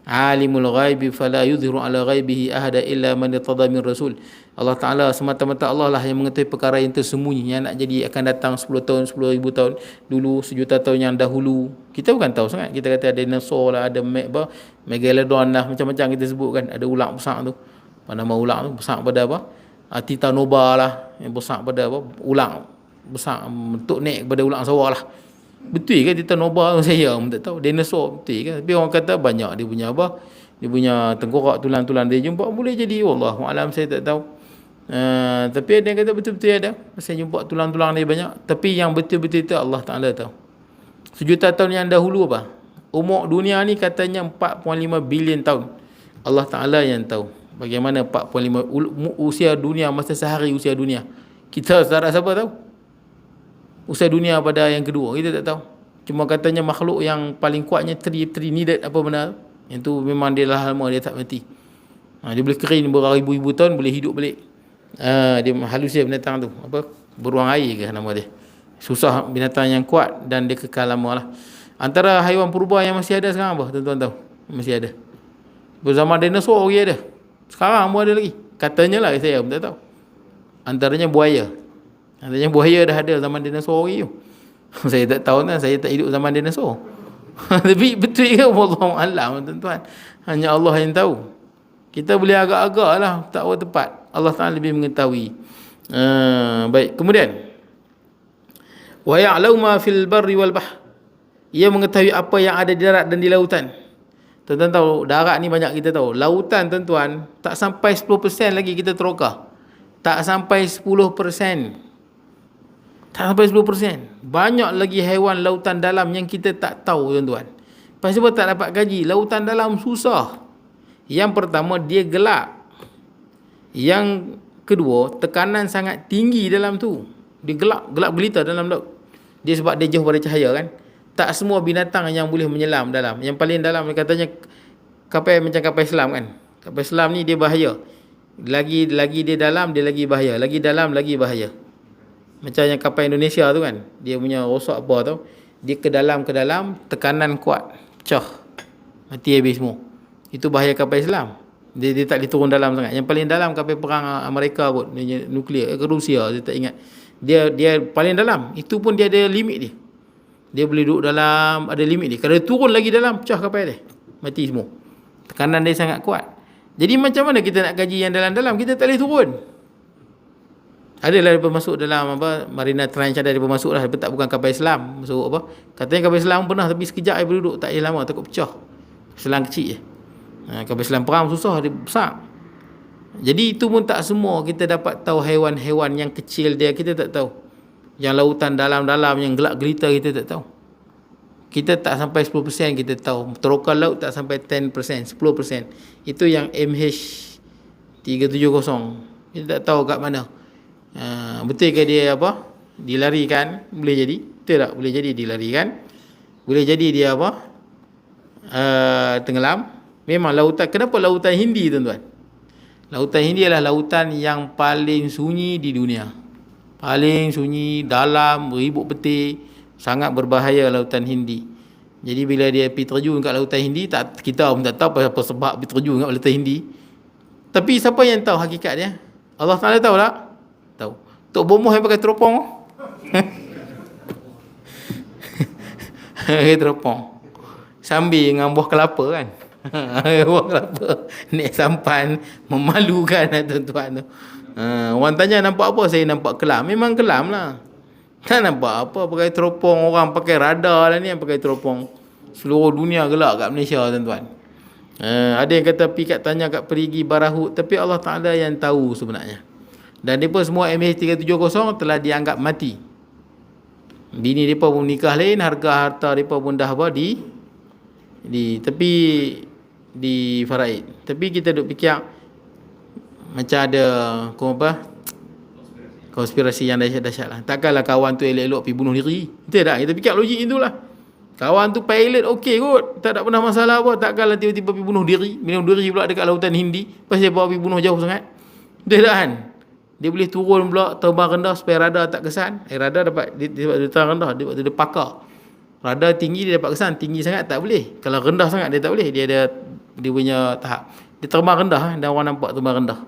Alimul ghaibi fala yudhiru ala ghaibihi ahada illa man irtada min rasul. Allah Ta'ala semata-mata Allah lah yang mengetahui perkara yang tersembunyi, yang nak jadi akan datang 10 tahun, 10,000 tahun dulu, sejuta tahun yang dahulu. Kita bukan tahu sangat. Kita kata ada dinosaur lah, ada megalodon lah, macam-macam kita sebutkan. Ada ular besar tu. Nama ular tu besar pada apa? Titanoba lah, yang besar pada apa? Ular besar, bentuk naik kepada ular sawah lah. Betul ke Titanoba? Saya pun tak tahu. Dinosaur betul ke? Tapi orang kata banyak dia punya apa? Dia punya tengkorak, tulang-tulang dia jumpa. Boleh jadi, wallahualam, saya tak tahu. Tapi ada yang kata betul-betul ada. Saya jumpa tulang-tulang dia banyak. Tapi yang betul-betul itu Allah Ta'ala tahu. Sejuta tahun yang dahulu apa? Umur dunia ni katanya 4.5 bilion tahun. Allah Ta'ala yang tahu. Bagaimana 4.5 usia dunia, masa sehari usia dunia. Kita saudara siapa tahu? Usia dunia pada yang kedua kita tak tahu. Cuma katanya makhluk yang paling kuatnya Trinidad apa benda, yang tu memang dia lah lama, dia tak mati. Dia boleh kering beribu-ribu tahun, boleh hidup balik. Dia halusia binatang tu, apa, beruang air ke nama dia. Susah, binatang yang kuat dan dia kekal lama lah. Antara haiwan purba yang masih ada sekarang apa tuan-tuan tahu? Masih ada. Berzaman dinosaur lagi ada. Sekarang pun ada lagi. Katanya lah, saya pun tak tahu. Antaranya buaya. Katanya buaya dah ada zaman dinosaur lagi tu. Saya tak tahu kan, saya tak hidup zaman dinosaur. Tapi betul ke? Wallahualam tuan-tuan. Hanya Allah yang tahu. Kita boleh agak-agak lah, tak tahu tepat. Allah Ta'ala lebih mengetahui. Baik, kemudian wa ya'lamu ma fil barri wal bahr. Ia mengetahui apa yang ada di darat dan di lautan. Tuan-tuan tahu, darat ni banyak kita tahu. Lautan tuan-tuan, tak sampai 10% lagi kita terokah. Tak sampai 10%. Tak sampai 10%. Banyak lagi haiwan lautan dalam yang kita tak tahu tuan-tuan. Pasal apa tak dapat gaji? Lautan dalam susah. Yang pertama, dia gelap. Yang kedua, tekanan sangat tinggi dalam tu. Dia gelap gelita dalam laut. Dia sebab dia jauh pada cahaya kan. Tak semua binatang yang boleh menyelam dalam. Yang paling dalam katanya kapal, macam kapal selam kan. Kapal selam ni dia bahaya. Lagi dia dalam, dia lagi bahaya. Lagi dalam, lagi bahaya. Macam yang kapal Indonesia tu kan, dia punya rosak apa tu, dia ke dalam, tekanan kuat, pecah, mati habis semua. Itu bahaya kapal Islam. Dia tak boleh turun dalam sangat. Yang paling dalam kapal perang Amerika kot, nuklear ke Rusia, saya tak ingat. Dia paling dalam. Itu pun dia ada limit dia. Dia boleh duduk dalam, ada limit dia. Kalau dia turun lagi dalam, pecah kapal dia, mati semua. Tekanan dia sangat kuat. Jadi macam mana kita nak gaji yang dalam-dalam? Kita tak boleh turun. Adalah dia masuk dalam apa, Marina Trench, ada dia masuk lah, tak bukan kapal Islam masuk apa. Katanya kapal Islam pernah, tapi sekejap dia duduk, tak lama, takut pecah. Selang kecil je. Kapal Islam perang susah, dia besar. Jadi itu pun tak semua kita dapat tahu. Haiwan-haiwan yang kecil dia kita tak tahu. Yang lautan dalam-dalam yang gelap gelita kita tak tahu. Kita tak sampai 10% kita tahu. Teroka laut tak sampai 10%, 10%. Itu yang MH370. Kita tak tahu kat mana. Betul ke dia apa? Dilarikan? Boleh jadi. Betul tak? Boleh jadi dilarikan. Boleh jadi dia apa? tenggelam. Memang lautan, kenapa lautan Hindi tuan-tuan? Lautan Hindi adalah lautan yang paling sunyi di dunia. Paling sunyi, dalam, beribut peti, sangat berbahaya lautan Hindi. Jadi bila dia pergi terjun kat lautan Hindi, kita pun tak tahu apa sebab pergi terjun kat lautan Hindi. Tapi siapa yang tahu hakikat dia? Allah Ta'ala tahu tak? Tahu. Tok Bomoh yang pakai teropong. Pakai teropong. Sambil dengan buah kelapa kan. Buah kelapa. Naik sampan. Memalukan lah tuan-tuan tu. Orang tanya nampak apa? Saya nampak kelam. Memang kelam lah. Tak nampak apa. Pakai teropong. Orang pakai radar lah ni yang pakai teropong. Seluruh dunia gelak kat Malaysia tuan-tuan. Ada yang kata pergi kat tanya kat perigi Barahut. Tapi Allah Ta'ala yang tahu sebenarnya. Dan mereka semua MH370 telah dianggap mati. Bini mereka pun nikah lain. Harta mereka pun dah apa di tepi di Faraid. Tapi kita duk fikir macam ada konspirasi yang dahsyat lah. Takkanlah kawan tu elok-elok pergi bunuh diri. Betul tak? Kita fikir logik itulah. Kawan tu pilot okey kot, tak ada pernah masalah apa. Takkanlah tiba-tiba pergi bunuh diri. Bunuh diri pula dekat lautan Hindi. Lepas dia bawa pergi bunuh jauh sangat. Betul tak kan? Dia boleh turun pula terbang rendah supaya radar tak kesan. Radar dapat dia terbang rendah, dia pakar. Radar tinggi dia dapat kesan, tinggi sangat tak boleh. Kalau rendah sangat dia tak boleh. Dia ada dia punya tahap. Dia terbang rendah dan orang nampak terbang rendah.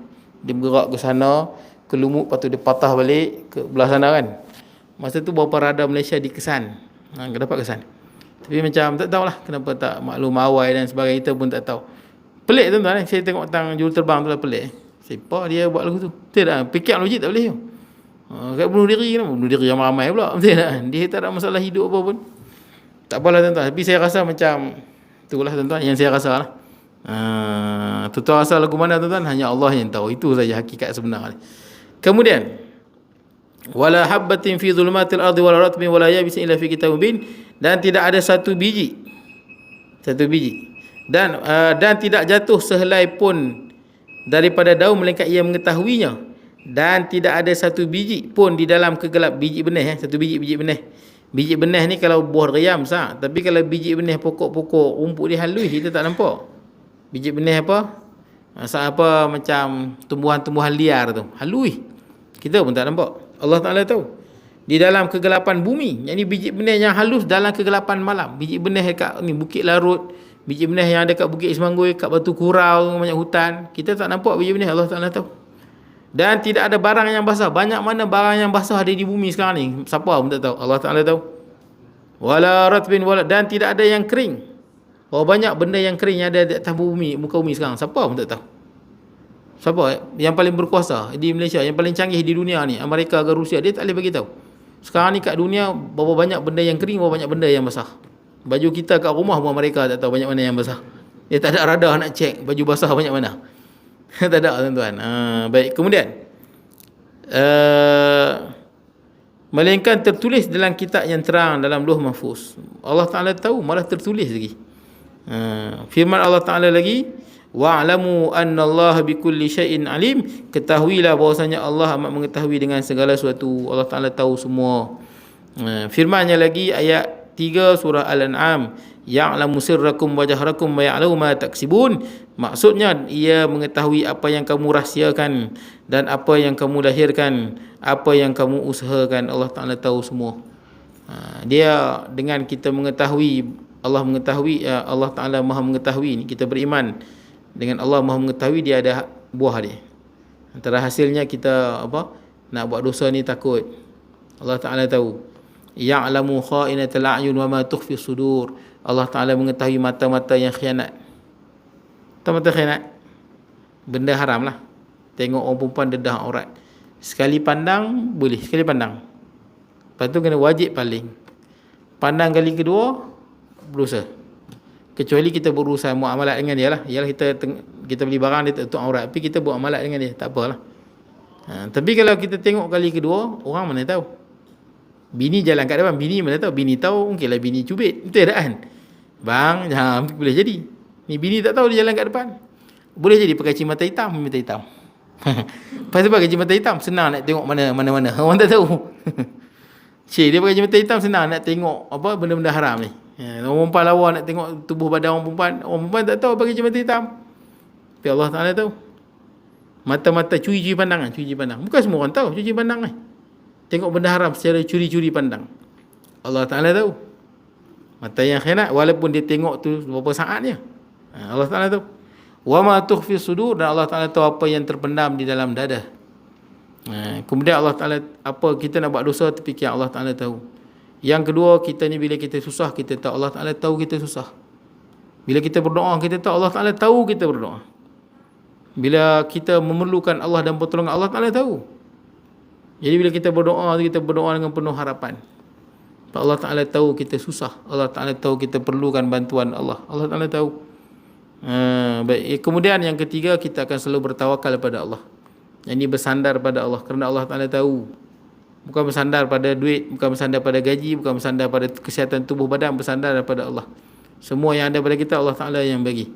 Dia bergerak ke sana, ke Lumut, lepas tu dia patah balik ke belah sana kan. Masa tu beberapa radar Malaysia dikesan. Dapat kesan. Tapi macam tak tahulah kenapa tak maklum awal dan sebagainya, kita pun tak tahu. Pelik tuan-tuan. Saya tengok tentang juruterbang tu lah pelik. Siapa dia buat lagu tu? Betul tak? Fikir logik tak boleh. Kat bunuh diri kenapa? Bunuh diri ramai-ramai pula. Betul tak? Dia tak ada masalah hidup apa pun. Tak apalah tuan-tuan. Tapi saya rasa macam itulah tuan-tuan yang saya rasa lah. Tuan-tuan rasa lagu mana tuan-tuan? Hanya Allah yang tahu. Itu saja hakikat sebenar. Kemudian wala habbatin fi dhulumatil ardi wala ratbin wala yabisin illa fi kitabim mubin, dan tidak ada satu biji dan tidak jatuh sehelai pun daripada daun melainkan ia mengetahuinya, dan tidak ada satu biji pun di dalam kegelap. Biji benih satu biji benih. Biji benih ni kalau buah riam sah, tapi kalau biji benih pokok-pokok rumput dia halus kita tak nampak. Biji benih apa? Apa macam tumbuhan-tumbuhan liar tu halus, kita pun tak nampak. Allah Ta'ala tahu. Di dalam kegelapan bumi. Yang ni biji benih yang halus dalam kegelapan malam. Biji benih dekat ni Bukit Larut, biji benih yang ada kat Bukit Semanggui, kat Batu Kurau, banyak hutan. Kita tak nampak biji benih. Allah Ta'ala tahu. Dan tidak ada barang yang basah. Banyak mana barang yang basah ada di bumi sekarang ni. Siapa pun tak tahu. Allah Ta'ala tahu. Wala ratbin wala, dan tidak ada yang kering. Banyak benda yang kering yang ada di atas bumi, muka bumi sekarang. Siapa pun tak tahu. Siapa yang paling berkuasa di Malaysia, yang paling canggih di dunia ni, Amerika ke Rusia, dia tak boleh bagi tahu. Sekarang ni kat dunia berapa banyak benda yang kering, berapa banyak benda yang basah. Baju kita kat rumah pun Amerika tak tahu banyak mana yang basah. Dia tak ada radar nak cek baju basah banyak mana. Tak ada tuan-tuan. Baik, kemudian melainkan tertulis dalam kitab yang terang dalam Lauh Mahfuz. Allah Ta'ala tahu, malah tertulis lagi. Firman Allah Ta'ala lagi, wa'lamu annallaha bikulli syai'in alim, ketahuilah bahwasanya Allah amat mengetahui dengan segala sesuatu. Allah Ta'ala tahu semua. Firman-Nya lagi ayat 3 surah Al-An'am, ya'lamu sirrakum wa jahrakum wa ya'lamu ma taksibun. Maksudnya ia mengetahui apa yang kamu rahsiakan dan apa yang kamu lahirkan, apa yang kamu usahakan. Allah Ta'ala tahu semua. Dia dengan kita mengetahui, Allah mengetahui, Allah Ta'ala Maha mengetahui ni, kita beriman dengan Allah Maha mengetahui, dia ada buah dia. Antara hasilnya kita nak buat dosa ni takut. Allah Ta'ala tahu. Ya'lamu kha'inatal a'yun wa ma tukhfi sudur. Allah Ta'ala mengetahui mata-mata yang khianat. Mata-mata khianat, benda haram lah. Tengok orang perempuan dedah aurat, sekali pandang boleh, sekali pandang. Lepas tu kena wajib paling. Pandang kali kedua berdosa. Kecuali kita berurusan muamalat dengan dia lah. Ialah kita beli barang dia untuk aurat, tapi kita buat amalat dengan dia, tak apalah. Tapi kalau kita tengok kali kedua, orang mana tahu. Bini jalan kat depan, bini mana tahu. Bini tahu, mungkinlah bini cubit. Betul tak kan? Bang, boleh jadi. Ni bini tak tahu dia jalan kat depan. Boleh jadi pakai cimata hitam, mata hitam. Lepas tu pakai cimata hitam, senang nak tengok mana-mana. Orang tak tahu. Cik, dia pakai cimata hitam senang nak tengok benda-benda haram ni. Orang perempuan lawa nak tengok tubuh badan orang perempuan tak tahu bagi mata hitam. Tapi Allah Ta'ala tahu. Mata-mata curi-curi pandang, curi pandang. Bukan semua orang tahu curi pandang. Tengok benda haram secara curi-curi pandang. Allah Ta'ala tahu. Mata yang khianat, walaupun dia tengok tu berapa saat je. Allah Ta'ala tahu. Wa ma tukhfi sudur, dan Allah Ta'ala tahu apa yang terpendam di dalam dada. Kemudian Allah Ta'ala, apa kita nak buat dosa terfikir Allah Ta'ala tahu. Yang kedua, kita ni bila kita susah, kita tahu Allah Ta'ala tahu kita susah. Bila kita berdoa, kita tahu Allah Ta'ala tahu kita berdoa. Bila kita memerlukan Allah dan pertolongan, Allah Ta'ala tahu. Jadi bila kita berdoa dengan penuh harapan. Allah Ta'ala tahu kita susah. Allah Ta'ala tahu kita perlukan bantuan Allah. Allah Ta'ala tahu. Baik. Kemudian yang ketiga, kita akan selalu bertawakal pada Allah. Yang ini bersandar pada Allah, kerana Allah Ta'ala tahu. Bukan bersandar pada duit, bukan bersandar pada gaji, bukan bersandar pada kesihatan tubuh badan, bersandar pada Allah. Semua yang ada pada kita Allah Ta'ala yang bagi.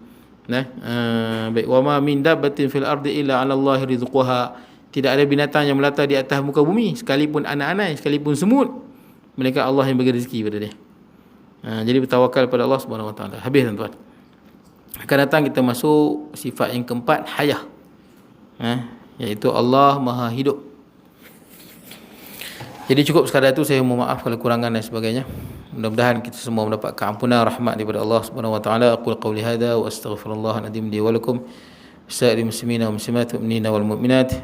Baik. Wa ma min dabbatin fil ardi illa 'ala Allahi rizquha. Tidak ada binatang yang melata di atas muka bumi, sekalipun anak-anak, sekalipun semut, melainkan Allah yang bagi rezeki pada dia. Jadi bertawakal pada Allah Subhanahu Wa Taala. Habis tuan-tuan. Akan datang kita masuk sifat yang keempat, hayah. Iaitu Allah Maha Hidup. Jadi cukup sekadar itu, saya mohon maaf kalau kurangan dan sebagainya. Mudah-mudahan kita semua mendapat keampunan rahmat daripada Allah Subhanahu Wa Taala. Aqul qawli hadza wa astaghfirullahal azim li wa lakum. Sa'il muslimina wa muslimat mu'minina wal mu'minat.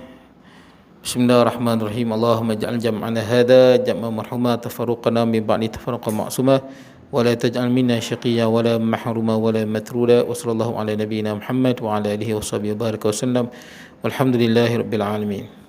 Bismillahirrahmanirrahim. Allahumma ij'al jam'ana hadza jam'an marhuma, tafarruqana min ba'di tafarruqan ma'suma, wa la taj'al minna shaqiyya wa la mahruma wa la matruda. Wa sallallahu ala nabiyyina Muhammad wa ala alihi wa sahbihi wa baraka wa sallam. Walhamdulillahi rabbil alamin.